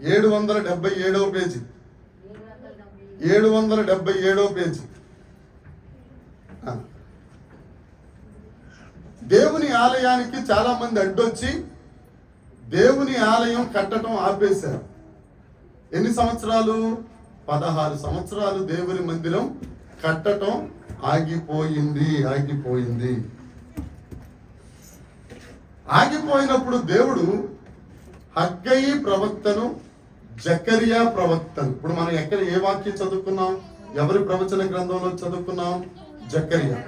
777వ page, 777వ page. దేవుని ఆలయానికి చాలా మంది అడ్డొచ్చి దేవుని ఆలయం కట్టడం ఆపేశారు. ఎన్ని సంవత్సరాలు? 16 సంవత్సరాలు దేవుని మందిరం కట్టడం ఆగిపోయింది. ఆగిపోయినప్పుడు దేవుడు హగ్గయి ప్రవక్తను, జకరియా ప్రవక్తను, ఇప్పుడు మనం ఎక్కడ ఏ వాక్యం చదువుకున్నాం? ఎవరి ప్రవచన గ్రంథంలో చదువుకున్నాం? జకరియా.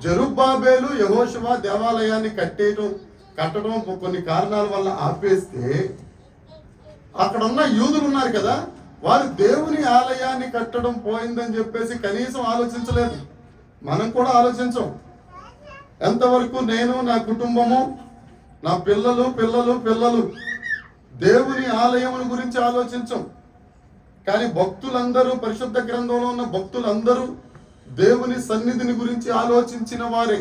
జెరుబ్బాబెలు యెహోషువ దేవాలయాన్ని కట్టడం కొన్ని కారణాల వల్ల ఆపేస్తే అక్కడ ఉన్న యూదులు ఉన్నారు కదా, వారు దేవుని ఆలయాన్ని కట్టడం పోయిందని చెప్పేసి కనీసం ఆలోచించలేదు. మనం కూడా ఆలోచించం. ఎంతవరకు నేను, నా కుటుంబము, నా పిల్లలు దేవుని ఆలయం గురించి ఆలోచించం. కానీ భక్తులందరూ, పరిశుద్ధ గ్రంథంలో ఉన్న భక్తులందరూ దేవుని సన్నిధిని గురించి ఆలోచించిన వారే.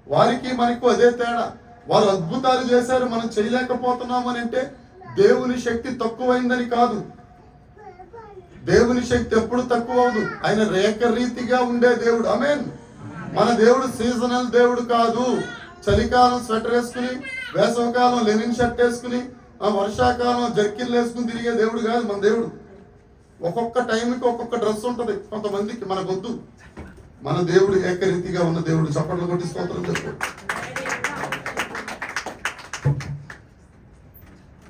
వారికి మనకు అదే తేడా. వారు అద్భుతాలు చేశారు, మనం చేయలేకపోతున్నామని అంటే దేవుని శక్తి తక్కువైందని కాదు. దేవుని శక్తి ఎప్పుడు తక్కువ అవదు. ఆయన రేఖరీతిగా ఉండే దేవుడు. ఆమేన్. మన దేవుడు సీజనల్ దేవుడు కాదు. చలికాలం స్వెటర్ వేసుకుని, వేసవకాలం లెనిన్ షర్ట్ వేసుకుని, వర్షాకాలం జర్కిన్లు వేసుకుని తిరిగే దేవుడు కాదు మన దేవుడు. ఒక్కొక్క టైంకి ఒక్కొక్క డ్రెస్ ఉంటుంది కొంతమందికి, మనకొద్దు. మన దేవుడు ఏకరీతిగా ఉన్న దేవుడు. చప్పట్లు కొట్టి స్తోత్రం చేసుకో.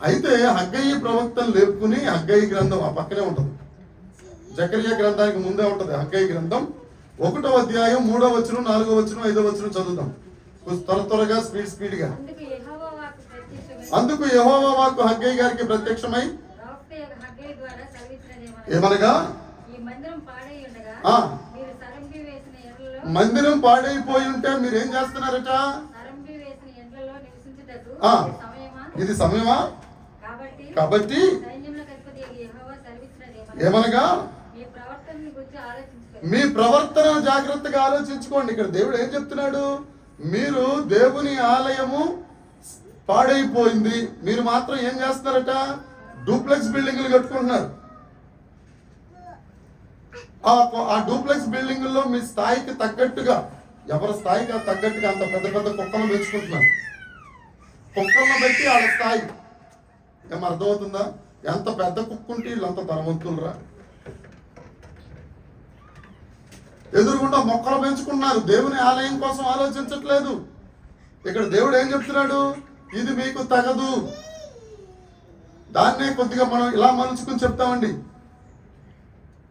అయితే హగ్గయి ప్రవక్తను లేపుకుని, హగ్గయి గ్రంథం ఆ పక్కనే ఉంటుంది, జకరియా గ్రంథానికి ముందే ఉంటుంది. హగ్గయి గ్రంథం 1వ అధ్యాయం 3వ వచనం, 4వ వచనం, 5వ వచనం చదువుదాం త్వరగా, స్పీడ్గా. అందుకు యెహోవా వాక్కు హగ్గయి గారికి ప్రత్యక్షమై ఏమనగా, మందిరం పాడైపోయి ఉంటే మీరేం చేస్తున్నారట? ఇది సమయమా? కాబట్టి ఏమనగా మీ ప్రవర్తన జాగ్రత్తగా ఆలోచించుకోండి. ఇక్కడ దేవుడు ఏం చెప్తున్నాడు? మీరు దేవుని ఆలయము పాడైపోయింది, మీరు మాత్రం ఏం చేస్తున్నారట? డూప్లెక్స్ బిల్డింగ్లు కట్టుకుంటున్నారు. ఆ డూప్లెక్స్ బిల్డింగుల్లో మీ స్థాయికి తగ్గట్టుగా, ఎవరి స్థాయికి తగ్గట్టుగా అంత పెద్ద పెద్ద కుక్కలను పెంచుకుంటున్నారు. కుక్కలను బట్టి వాళ్ళ స్థాయి ఏం అర్థమవుతుందా? ఎంత పెద్ద కుక్క ఉంటే వీళ్ళంత ధనవంతులరా. ఎదురుగుండా మొక్కలు పెంచుకున్నారు, దేవుని ఆలయం కోసం ఆలోచించట్లేదు. ఇక్కడ దేవుడు ఏం చెప్తున్నాడు? ఇది మీకు తగదు. దాన్నే కొద్దిగా మనం ఇలా మలుచుకుని చెప్తామండి.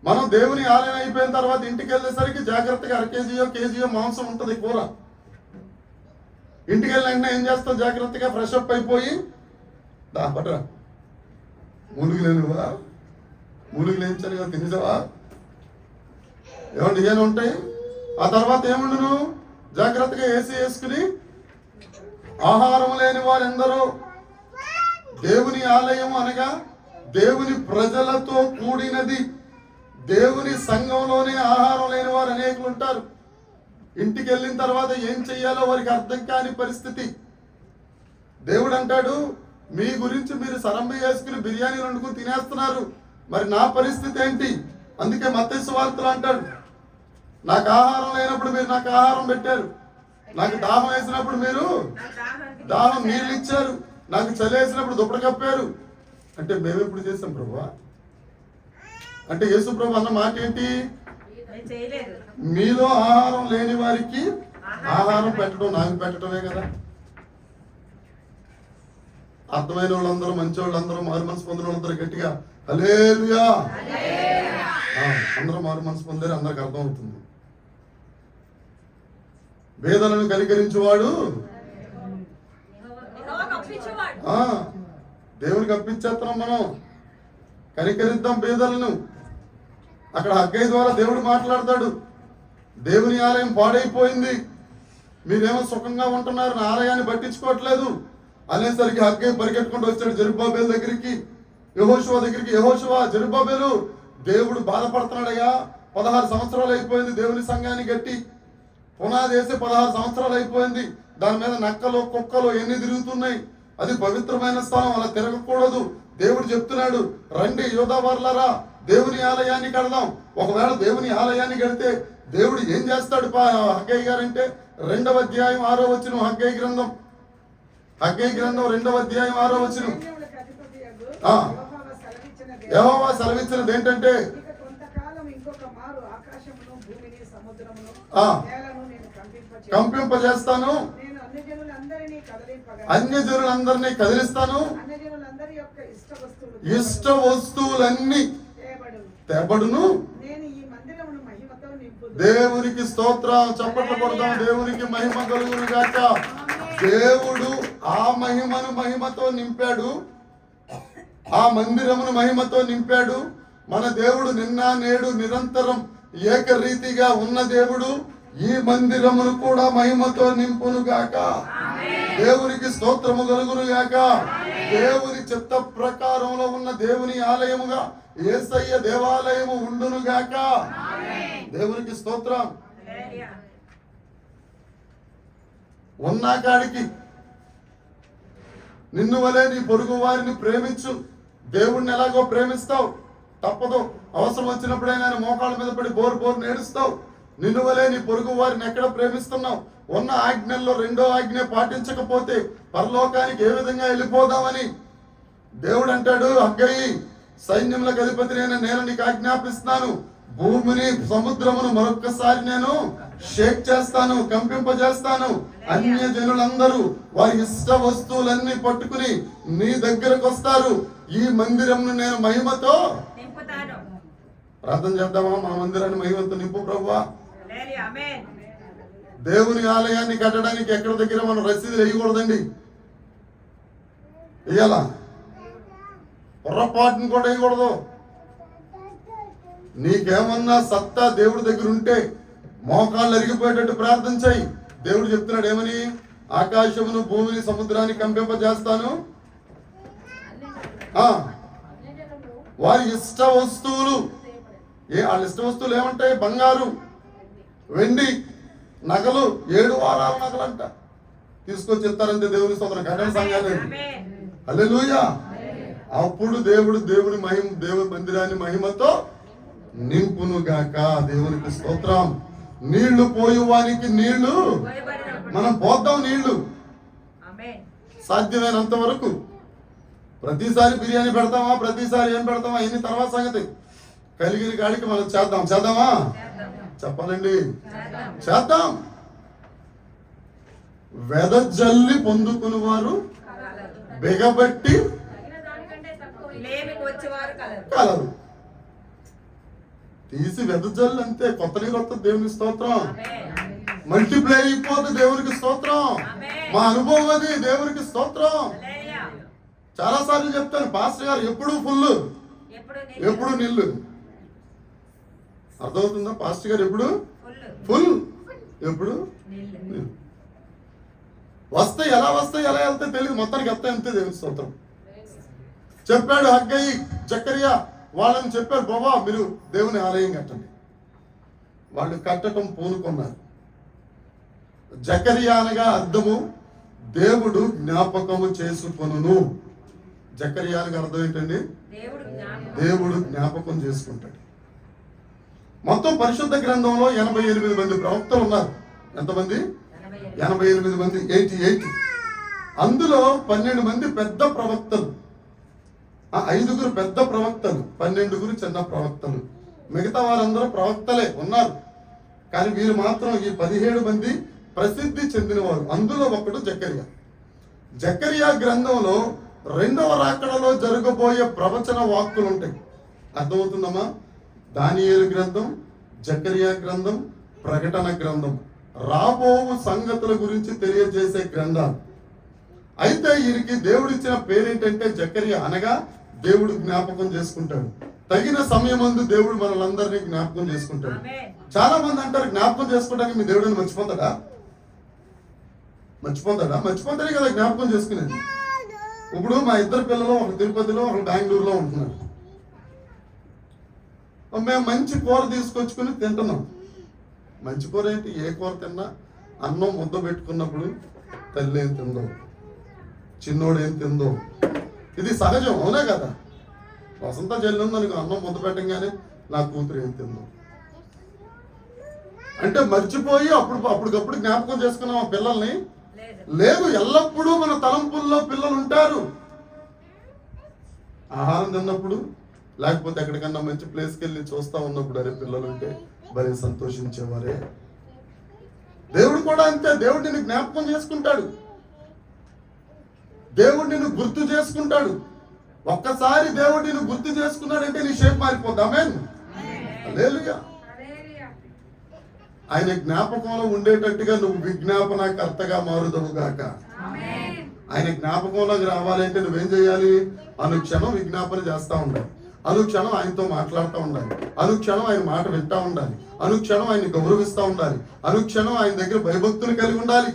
మనం దేవుని ఆలయం అయిపోయిన తర్వాత ఇంటికి వెళ్ళేసరికి జాగ్రత్తగా 1 కేజీయో మాంసం ఉంటుంది కూర. ఇంటికి వెళ్ళినా ఏం చేస్తాం? జాగ్రత్తగా ఫ్రెష్ అప్ అయిపోయి పట్టరా, మూలిగి లేనిచనిగా తినేసావా, ఏమండి ఏమైనా ఉంటాయి. ఆ తర్వాత ఏముండును? జాగ్రత్తగా ఏసీ వేసుకుని, ఆహారం లేని వారెందరో, దేవుని ఆలయం అనగా దేవుని ప్రజలతో కూడినది. దేవుని సంఘంలోనే ఆహారం లేని వారు అనేకులు ఉంటారు. ఇంటికి వెళ్ళిన తర్వాత ఏం చెయ్యాలో వారికి అర్థం కాని పరిస్థితి. దేవుడు అంటాడు, మీ గురించి మీరు సరంబి వేసుకుని బిర్యానీలు వండుకుని తినేస్తున్నారు, మరి నా పరిస్థితి ఏంటి? అందుకే మత్తయి సువార్తలో అంటాడు, నాకు ఆహారం లేనప్పుడు మీరు నాకు ఆహారం పెట్టారు, నాకు దాహం వేసినప్పుడు మీరు దాహం నీళ్ళు ఇచ్చారు, నాకు చలి వేసినప్పుడు దుప్పటి కప్పారు. అంటే మేము ఎప్పుడు చేసాం ప్రభువా? అంటే యేసు ప్రభు అన్న మాట ఏంటి? మీలో ఆహారం లేని వారికి ఆహారం పెట్టడం నాకు పెట్టడమే కదా. అర్థమైన వాళ్ళందరూ, మంచి వాళ్ళందరూ, మారు మనసు పొందిన వాళ్ళందరూ గట్టిగా హల్లెలూయా. అందరూ మారు మనసు పొందారు, అందరికి అర్థమవుతుంది. వేదనను కనికరించువాడు దేవునికి అప్పించేస్తున్నాం. మనం కనికరిద్దాం పేదలను. అక్కడ హగ్గయి ద్వారా దేవుడు మాట్లాడతాడు, దేవుని ఆలయం పాడైపోయింది, మీరేమో సుఖంగా ఉంటున్నారు, నా ఆలయాన్ని పట్టించుకోవట్లేదు అనేసరికి హగ్గయి పరిగెట్టుకుంటూ వచ్చాడు జెరుబ్బాబెలు దగ్గరికి, యెహోషువ దగ్గరికి. యెహోషువ, జెరుబ్బాబెలు, దేవుడు బాధపడుతున్నాడయ్యా, 16 సంవత్సరాలు అయిపోయింది దేవుని సంఘాన్ని గట్టి పునాది వేసి 16 సంవత్సరాలు అయిపోయింది. దాని మీద నక్కలు కుక్కలు ఎన్ని తిరుగుతున్నాయి, అది పవిత్రమైన స్థలం, అలా తిరగకూడదు. దేవుడు చెప్తున్నాడు, రండి యూదావారులారా దేవుని ఆలయాన్ని కడదాం. ఒకవేళ దేవుని ఆలయాన్ని కడితే దేవుడు ఏం చేస్తాడు హగ్గయి గారంటే 2వ అధ్యాయం 6వ వచనం, హగ్గయి గ్రంథం 2వ అధ్యాయం 6వ వచనం. యెహోవా సెలవిచ్చినది ఏంటంటే కంపింపజేస్తాను, అన్య జనులందరినీ కదిలిస్తాను, ఇష్ట వస్తువులన్నీ తేబడును. దేవునికి స్తోత్రం, చప్పట్లు కొడదాం. దేవునికి మహిమ కలుగును గాక. దేవుడు ఆ మహిమతో నింపాడు, ఆ మందిరమును మహిమతో నింపాడు. మన దేవుడు నిన్న నేడు నిరంతరం ఏకరీతిగా ఉన్న దేవుడు ఈ మందిరమును కూడా మహిమతో నింపును గాక. దేవునికి స్తోత్రము కలుగును గాక. దేవుని చిత్త ప్రకారంలో ఉన్న దేవుని ఆలయముగా యేసయ్య దేవాలయము ఉండును గాక. దేవునికి స్తోత్రం. ఉన్న కాడికి నిన్ను వలే నీ పొరుగు వారిని ప్రేమించు. దేవుణ్ణి ఎలాగో ప్రేమిస్తావు, తప్పదు. అవసరం వచ్చినప్పుడైనా మోకాళ్ళ మీద పడి బోరు నేడుస్తావు. నిన్ను వలే నీ పొరుగు వారిని ఎక్కడ ప్రేమిస్తున్నావు? ఉన్న ఆజ్ఞల్లో 2వ ఆజ్ఞ పాటించకపోతే పరలోకానికి ఏ విధంగా వెళ్ళిపోదామని దేవుడు అంటాడు, హగ్గయి సైన్యములకు అధిపతి నేను నీకు ఆజ్ఞాపిస్తున్నాను, భూమిని సముద్రమును మరొక్కసారి నేను షేక్ చేస్తాను, కంపింపజేస్తాను. అన్య జనులందరూ వారి ఇష్ట వస్తువులన్నీ పట్టుకుని నీ దగ్గరకు వస్తారు. ఈ మందిరంను నేను మహిమతో ప్రార్థన చేద్దామా? మా మందిరాన్ని మహిమతో నింపు ప్రభువా. దేవుని ఆలయాన్ని కట్టడానికి ఎక్కడ దగ్గర మనం రసీదులు వేయకూడదండి. వేయాలా? పొర్రపాటును కూడా వేయకూడదు. నీకేమన్నా సత్తా దేవుడి దగ్గర ఉంటే మోకాళ్ళు అరిగిపోయేటట్టు ప్రార్థన చేయి. దేవుడు చెప్తున్నాడు ఏమని? ఆకాశమును భూమిని సముద్రాన్ని కంపింపజేస్తాను, వారి ఇష్ట వస్తువులు. వాళ్ళ ఇష్ట వస్తువులు ఏమంటాయి? బంగారు, వెండి, నగలు, 7 వారాల నగలంట తీసుకొచ్చి ఇస్తారంటే దేవుని స్తోత్రం. కట్టడ సంఘాలు హల్లెలూయా. అప్పుడు దేవుడి మందిరాన్ని మహిమతో నింపును గాక. దేవునికి స్తోత్రం. నీళ్లు పోయేవానికి నీళ్లు మనం పోద్దాం. నీళ్లు సాధ్యమైనంత వరకు. ప్రతిసారి బిర్యానీ పెడతామా, ప్రతిసారి ఏం పెడతామా, ఇన్ని తర్వాత సంగతి. కలిగిన కాడికి మనం చేద్దామా? చెప్పాలండి, చేద్దాం. వెదజల్లి పొందుకుని వారు బిగబట్టి కలరు. తీసి వెదజల్లి అంతే. కొత్త దేవునికి స్తోత్రం. మల్టిప్లై అయిపోతుంది. దేవునికి స్తోత్రం. మా అనుభవం అది. దేవునికి స్తోత్రం. చాలా సార్లు చెప్తాను, పాస్టర్ గారు ఎప్పుడు ఫుల్, ఎప్పుడు నిల్లు. అర్థమవుతుందా? పాస్టర్ గారు ఎప్పుడు ఫుల్, ఎప్పుడు వస్తాయి. ఎలా వెళ్తాయి తెలియదు, మొత్తానికి వస్తాయి అంతే. దేవుని స్తోత్రం. చెప్పాడు హగ్గయి, జకరియా వాళ్ళని చెప్పారు, బాబా మీరు దేవుని ఆలయం కట్టండి. వాళ్ళు కట్టడం పూనుకున్నారు. జకరియా అనగా అర్థము దేవుడు జ్ఞాపకము చేసుకొనును. జకరియా అనగా అర్థం ఏంటండి? దేవుడు జ్ఞాపకం చేసుకుంటాడు. మొత్తం పరిశుద్ధ గ్రంథంలో 88 మంది ప్రవక్తలు ఉన్నారు. ఎంతమంది? 88 మంది. 88. అందులో 12 మంది పెద్ద ప్రవక్తలు, 5 పెద్ద ప్రవక్తలు, 12 చిన్న ప్రవక్తలు. మిగతా వారందరూ ప్రవక్తలే ఉన్నారు. కానీ వీరు మాత్రం ఈ 17 మంది ప్రసిద్ధి చెందినవారు. అందులో ఒకడు జకరియా. జకరియా గ్రంథంలో 2వ రాకడలో జరగబోయే ప్రవచన వాక్కులు ఉంటాయి. అర్థమవుతుందమ్మా? దానియేలు గ్రంథం, జకరియా గ్రంథం, ప్రకటన గ్రంథం రాబో సంగతుల గురించి తెలియజేసే గ్రంథాలు. అయితే ఈయనకి దేవుడిచ్చిన పేరేంటంటే జకరియా, అనగా దేవుడు జ్ఞాపకం చేసుకుంటాడు. తగిన సమయమందు దేవుడు మనలందరినీ జ్ఞాపకం చేసుకుంటాడు. చాలా మంది అంటారు, జ్ఞాపకం చేసుకోవడానికి మీ దేవుడిని మర్చిపోతాడా? మర్చిపోతాడే కదా జ్ఞాపకం చేసుకునేది. ఇప్పుడు మా 2 పిల్లలు, ఒకరు తిరుపతిలో, ఒకరు బెంగళూరులో ఉంటున్నారు. మేము మంచి కూర తీసుకొచ్చుకుని తింటున్నాం. మంచి కూర ఏంటి? ఏ కూర తిన్నా అన్నం ముద్ద పెట్టుకున్నప్పుడు తల్లి ఏం తిందో చిన్నోడు ఏం తిందో. ఇది సహజం, అవునే కదా. వసంత చెల్లిందనుకో, అన్నం ముద్ద పెట్టంగానే నా కూతురు ఏం తిందో అంటే మర్చిపోయి అప్పటికప్పుడు జ్ఞాపకం చేసుకున్నాం ఆ పిల్లల్ని. లేదు, ఎల్లప్పుడూ మన తలంపుల్లో పిల్లలు ఉంటారు. ఆహారం తిన్నప్పుడు, లేకపోతే ఎక్కడికన్నా మంచి ప్లేస్కి వెళ్ళి చూస్తా ఉన్నప్పుడు, అరే పిల్లలు ఉంటే భలే సంతోషించేవారే. దేవుడు కూడా అంతే. దేవుడు నిన్ను జ్ఞాపకం చేసుకుంటాడు, దేవుడు నిన్ను గుర్తు చేసుకుంటాడు. ఒక్కసారి దేవుడు నిన్ను గుర్తు చేసుకున్నాడంటే నీ షేప్ మారిపోద్ది. ఆమేన్, హల్లెలూయా. ఆయన జ్ఞాపకంలో ఉండేటట్టుగా నువ్వు విజ్ఞాపనకర్తగా మారుదవు గాక. ఆయన జ్ఞాపకంలోకి రావాలంటే నువ్వేం చేయాలి? అనుక్షణం విజ్ఞాపన చేస్తూ ఉండాలి, అనుక్షణం ఆయనతో మాట్లాడుతూ ఉండాలి, అనుక్షణం ఆయన మాట వింటూ ఉండాలి, అనుక్షణం ఆయన గౌరవిస్తూ ఉండాలి, అనుక్షణం ఆయన దగ్గర భయభక్తులు కలిగి ఉండాలి.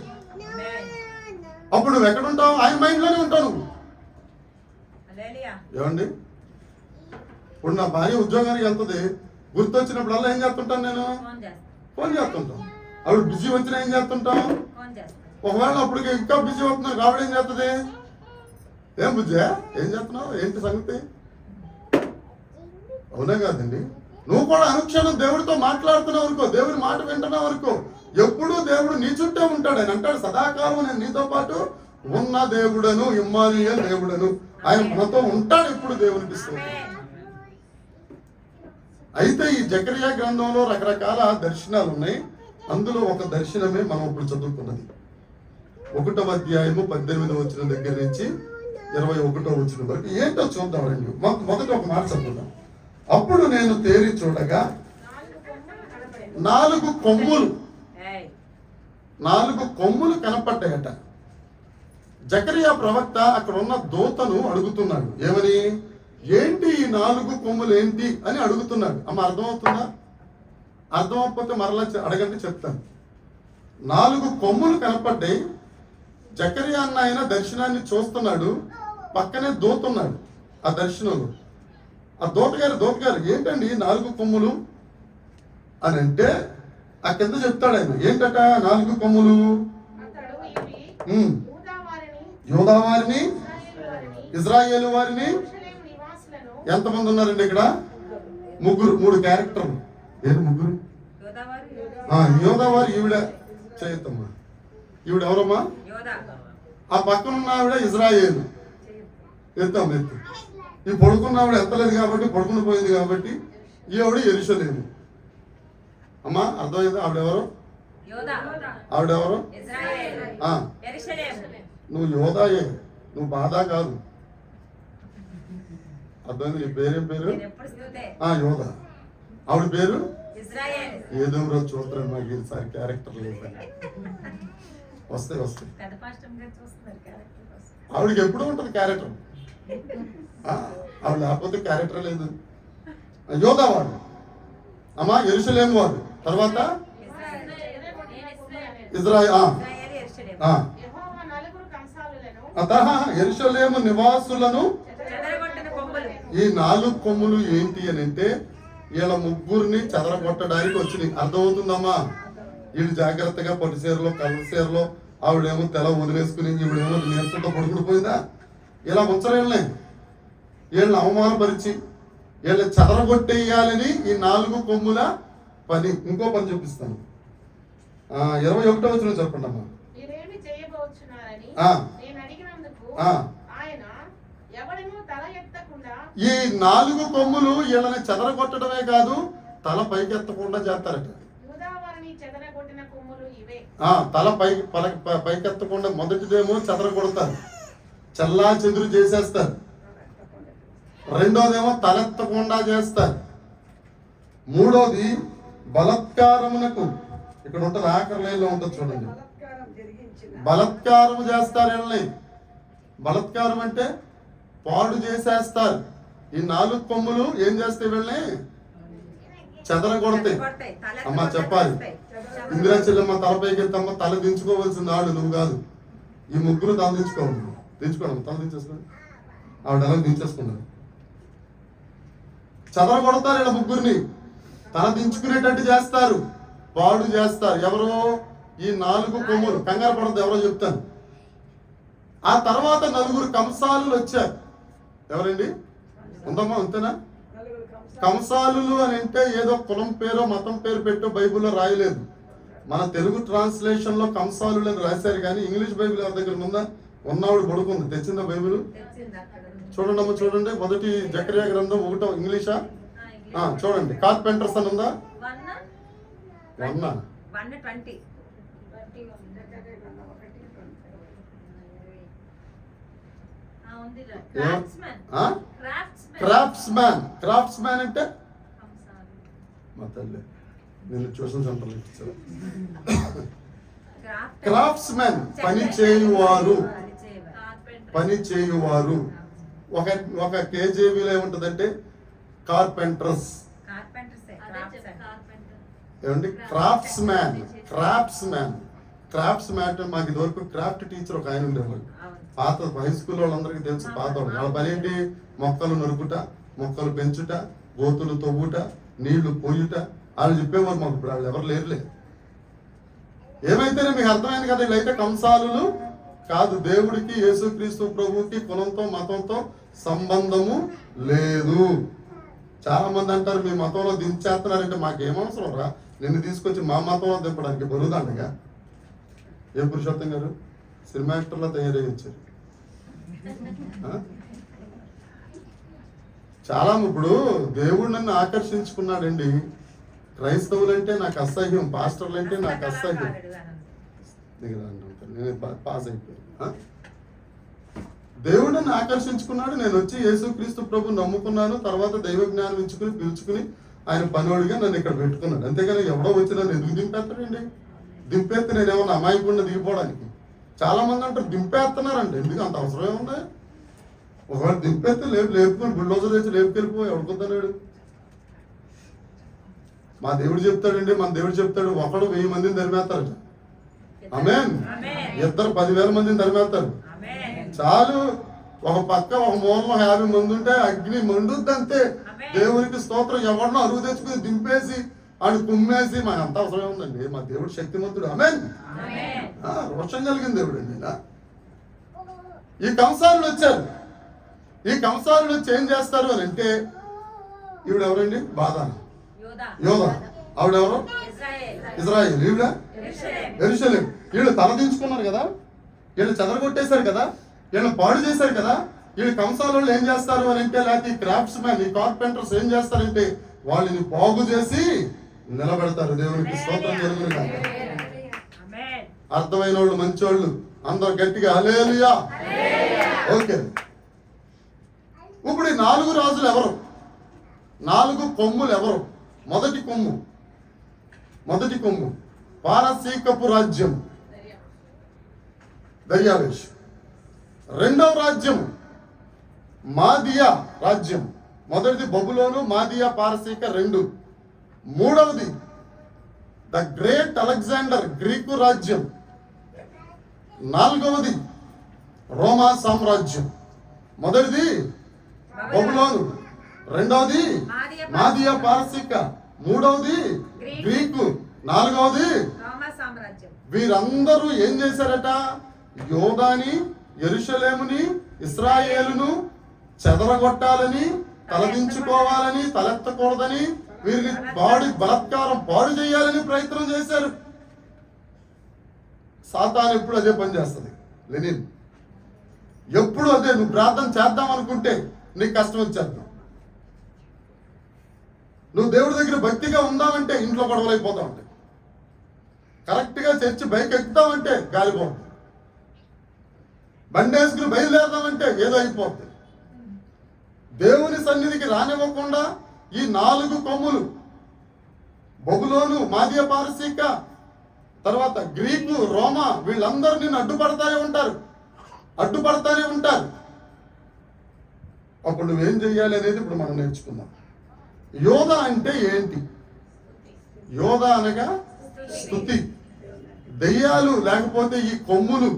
అప్పుడు నువ్వు ఎక్కడ ఉంటావు? ఆయన మైండ్లోనే ఉంటావు నువ్వు. ఏమండి, ఇప్పుడు నా భార్య ఉద్యోగానికి వెళ్తుంది, గుర్తొచ్చినప్పుడల్లా ఏం చేస్తుంటాను? నేను ఫోన్ చేస్తుంటాం. అప్పుడు బిజీ వచ్చినా ఏం చేస్తుంటాం? ఒకవేళ అప్పుడు ఇంకా బిజీ అవుతున్నావు కాబట్టి ఏం చేస్తుంది? ఏం బుజ్జి, ఏం చేస్తున్నావు, ఏంటి సంగతి? అవునా కాదండి? నువ్వు కూడా అనుక్షణం దేవుడితో మాట్లాడుతున్నావు అనుకో, దేవుడి మాట వింటున్నావు అనుకో, ఎప్పుడూ దేవుడు నీ చుట్టే ఉంటాడు. ఆయన అంటాడు, సదాకాలం నేను నీతో పాటు ఉన్న దేవుడను, ఇమ్మానుయేల్ దేవుడను. ఆయన మనతో ఉంటాడు ఎప్పుడు దేవునికి ఇస్తుంది. అయితే ఈ జకరియా గ్రంథంలో రకరకాల దర్శనాలు ఉన్నాయి. అందులో ఒక దర్శనమే మనం ఇప్పుడు చదువుకున్నది. 1వ అధ్యాయము 18వ వచనం దగ్గర నుంచి 21వ వచనం వరకు ఏంటో చూద్దాం రండి. మొదట ఒక మాట చదువుదాం. అప్పుడు నేను తేరి చూడగా 4 కొమ్ములు కనపడ్డాయట. జకరియా ప్రవక్త అక్కడ ఉన్న దూతను అడుగుతున్నాడు, ఏమని? ఏంటి ఈ 4 కొమ్ములు ఏంటి అని అడుగుతున్నాడు. అమ్మ అర్థమవుతుందా? అర్థమవుకపోతే మరలా అడగండి, చెప్తాను. 4 కొమ్ములు కనపడ్డాయి. జకరియా అన్న ఆయన దర్శనాన్ని చూస్తున్నాడు, పక్కనే దూతున్నాడు ఆ దర్శనంలో. ఆ దూతగారు ఏంటండి 4 కొమ్ములు అని అంటే, ఆ కింద చెప్తాడు ఆయన ఏంటట 4 కొమ్ములు. యూదా వారిని, ఇజ్రాయేలు వారిని. ఎంతమంది ఉన్నారండి ఇక్కడ? 3 క్యారెక్టర్లు. ఏంటి 3? యోధా వారు ఈవిడ చేయొద్దమ్మా. ఈవిడ ఎవరమ్మా? ఆ పక్కన ఉన్న ఆవిడ ఇజ్రాయేలు. ఎత్తు. ఈ పడుకున్న ఆవిడ ఎత్తలేదు కాబట్టి, పడుకుని పోయింది కాబట్టి ఈవిడ యెరూషలేము. అమ్మా అర్థమైంది? ఆవిడెవరు? నువ్వు యోధాయే, నువ్వు బాధ కాదు. అర్థమైంది? నీ పేరేం పేరు? యోధా. ఆవిడ పేరు ఏదో రోజు చూస్తాను. నాకు ఈసారి క్యారెక్టర్ లేదు. వస్తాయి. ఆవిడకి ఎప్పుడు ఉంటుంది క్యారెక్టర్. ఆవిడ లేకపోతే క్యారెక్టర్ లేదు. యోధా వాడు. అమ్మా యెరూషలేము వాడు. తర్వాత యెరూషలేము నివాసులను. ఈ 4 కొమ్ములు ఏంటి అని అంటే, వీళ్ళ 3 చెదరగొట్టడానికి వచ్చినాయి. అర్థమవుతుందమ్మా? వీళ్ళు జాగ్రత్తగా పట్టుసీరలో, కళ్ళసీరలో, ఆవిడేమో తెల వదిలేసుకుని, ఈవిడేమో నీరసంతో పడుకుని పోయిందా? ఇలా ఉంచలేళ్ళే. వీళ్ళని అవమానపరిచి వీళ్ళని చెదరగొట్టేయాలని ఈ 4 కొమ్ముల పని. ఇంకో పని చూపిస్తాను. 21వ వచనం చెప్పండి అమ్మా. ఈ 4 కొమ్ములు వీళ్ళని చెదరగొట్టడమే కాదు, తల పైకెత్తకుండా చేస్తారట. తల పైకెత్తకుండా మొదటిదేమో చెదరగొడతారు, చల్లా చెదురు చేసేస్తారు. రెండోదేమో తలెత్తకుండా చేస్తారు. మూడోది బలత్కారమునకు. ఇక్కడ ఉంటుంది, ఆఖరి లైన్లో ఉంటుంది చూడండి. బలత్కారం చేస్తారు వీళ్ళని. బలత్కారం అంటే పాడు చేసేస్తారు. ఈ 4 కొమ్ములు ఏం చేస్తాయి? వీళ్ళని చెదరగొడతాయి. అమ్మ చెప్పాలి. ఇందిరా చెల్లెమ్మ తలపైకి ఎత్తమ్మ, తల దించుకోవాల్సిన ఆడు నువ్వు కాదు. ఈ 3 తల దించుకోండి. తల దించేసుకోండి. ఆవిడ ఎలా దించేసుకున్నారు. చెదరగొడతారు ఇలా 3 తల దించుకునేటట్టు చేస్తారు, పాడు చేస్తారు. ఎవరో ఈ 4 కొమ్ములు. కంగారు పడద్దు, ఎవరో చెప్తాను. ఆ తర్వాత 4 కంసాలు వచ్చారు. ఎవరండి? ఉందమ్మా, అంతేనా? కంసాలు అని అంటే ఏదో కులం పేరో మతం పేరు పెట్టో బైబిల్లో రాయలేదు. మన తెలుగు ట్రాన్స్లేషన్ లో కంసాలు అని రాశారు, కానీ ఇంగ్లీష్ బైబిల్ ఎవరి దగ్గర ఉందా? ఉన్నవాడు పడుకుంది. తెచ్చిందా బైబిల్? చూడండి అమ్మ, చూడండి. మొదటి జకర్యా గ్రంథం 1 ఇంగ్లీషా? చూడండి. కార్పెంటర్స్ అని ఉందా? 1:20. క్రాఫ్ట్స్మ్యాన్ అంటే మా తల్లి నేను ట్యూషన్ సెంటర్లో ఇచ్చాను. క్రాఫ్ట్స్మ్యాన్ పని చేయువారు. ఒక కేజీబీలో ఏముంటుందంటే కార్పెంటర్స్. ఏమండి? క్రాఫ్ట్స్మ్యాన్ మాకు ఇదివరకు క్రాఫ్ట్ టీచర్ ఒక ఆయన ఉండేవాడు. పాత హై స్కూల్ వాళ్ళందరికీ తెలుసు. పాత వాళ్ళ పని ఏంటి? మొక్కలు నరుకుట, మొక్కలు పెంచుట, గోతులు తవ్వుట, నీళ్లు పోయుట. వాళ్ళు చెప్పేవారు మాకు. ఇప్పుడు వాళ్ళు ఎవరు లేరులే. ఏమైతేనే మీకు అర్థమైంది కదా, వీళ్ళైతే కంసాలు కాదు. దేవుడికి, యేసుక్రీస్తు ప్రభువుకి కులంతో మతంతో సంబంధము లేదు. చాలా మంది అంటారు మీ మతంలో దించేస్తున్నారంటే మాకేమవసరం రా, నిన్ను తీసుకొచ్చి మా మతంలో దింపడానికి బరువుదండగా. ఏ పురుషోత్తం గారు సినిమా యాక్టర్లో తయారై వచ్చారు. చాలా ఇప్పుడు దేవుడు నన్ను ఆకర్షించుకున్నాడండి. క్రైస్తవులంటే నాకు అసహ్యం, పాస్టర్లు అంటే నాకు అసహ్యం. నేను పాస్ అయిపోయాను. దేవుడు నన్ను ఆకర్షించుకున్నాడు. నేను వచ్చి యేసుక్రీస్తు ప్రభు నమ్ముకున్నాను. తర్వాత దైవ జ్ఞానం పిలుచుకుని ఆయన పనివాడిగా నన్ను ఇక్కడ పెట్టుకున్నాడు. అంతేగాని ఎవడో వచ్చి నన్ను ఎందుకు దింపేస్తాడండి? దింపేస్తే నేను ఏమన్నా అమాయకుండా దిగిపోవడానికి? చాలా మంది అంటారు దింపేస్తున్నారండి. ఎందుకు అంత అవసరం ఏముంది? ఒకవేళ దింపేస్తే లేపుకొని బుల్డోజర్ వేసి లేపుకెళ్ళిపో, ఎవడుకుంటున్నాడు? మా దేవుడు చెప్తాడండి, మన దేవుడు చెప్తాడు, ఒకడు 1000 మందిని తరిమేస్తారట. ఆమేన్. 2 10,000 మందిని తరిమేస్తారు. చాలు. ఒక పక్క ఒక మూలంలో 50 మంది ఉంటే అగ్ని మండుద్దంతే. దేవునికి స్తోత్రం. ఎవరినో అరువు తెచ్చుకుని దింపేసి ఆడు కుమ్మేసి మాకు అంత అవసరం ఉందండి. మా దేవుడు శక్తిమంతుడు. ఆమేన్. రోషం కలిగిన దేవుడు అండి. ఈ కంసాలు వచ్చారు. ఈ కంసాలు వచ్చి ఏం చేస్తారు అని అంటే, ఈవిడ ఎవరండి? బాధాన యోధ. ఆవిడెవరు? ఇజ్రాయేల్. ఈవిడ యెరూషలేము. వీళ్ళు తలదించుకున్నారు కదా, వీళ్ళు చెదరగొట్టేశారు కదా, వీళ్ళని పాడు చేశారు కదా. వీళ్ళు కంసాల వాళ్ళు ఏం చేస్తారు అని అంటే, లేకపోతే ఈ క్రాఫ్ట్స్ మ్యాన్, ఈ కార్పెంటర్స్ ఏం చేస్తారంటే వాళ్ళని బాగు చేసి నిలబెడతారు. దేవునికి స్తోత్రం కలుగును గాక. అర్థమైన వాళ్ళు, మంచోళ్ళు అందరూ గట్టిగా హల్లెలూయా. ఓకే. ఇప్పుడు ఈ 4 రాజులు ఎవరు? 4 కొమ్ములు ఎవరు? మొదటి కొమ్ము పారసీకపు రాజ్యం, దర్యావేష్. రెండవ రాజ్యం మాదియా రాజ్యం. మొదటిది బబులోను, మాదియా, పారసీక 2. మూడవది ద గ్రేట్ అలెగ్జాండర్, గ్రీకు రాజ్యం. 4వది రోమా సామ్రాజ్యం. మొదటిది బబులోను, రెండవది మాదియా పారసీక, మూడవది గ్రీకు, 4వది వీరందరూ ఏం చేశారట? యోధాని, యెరూషలేముని, ఇశ్రాయేలును చెదరగొట్టాలని, తలదించుకోవాలని, తలెత్తకూడదని, వీరిని బలాత్కారం పాడు చేయాలని ప్రయత్నం చేశారు. సాతాను ఎప్పుడు అదే పని చేస్తుంది. లెనిన్ ఎప్పుడు అదే. నువ్వు ప్రార్థన చేద్దాం అనుకుంటే నీకు కష్టం వచ్చేద్దాం. నువ్వు దేవుడి దగ్గర భక్తిగా ఉందామంటే ఇంట్లో గొడవలు అయిపోతా ఉంటాయి. కరెక్ట్గా చర్చి బైక్ ఎక్కుతామంటే గాలిపోతుంది. బండి వేసుకుని బయలుదేరదామంటే ఏదో అయిపోతుంది. దేవుని సన్నిధికి రానివ్వకుండా ఈ 4 కొమ్ములు, బబులోను, మాదియా పారసీక, తర్వాత గ్రీకు, రోమా, వీళ్ళందరూ నిన్ను అడ్డుపడతానే ఉంటారు. అప్పుడు నువ్వేం చెయ్యాలి అనేది ఇప్పుడు మనం నేర్చుకుందాం. యోధ అంటే ఏంటి? యోధ అనగా స్తుతి. దెయ్యాలు లేకపోతే ఈ కొమ్ములు,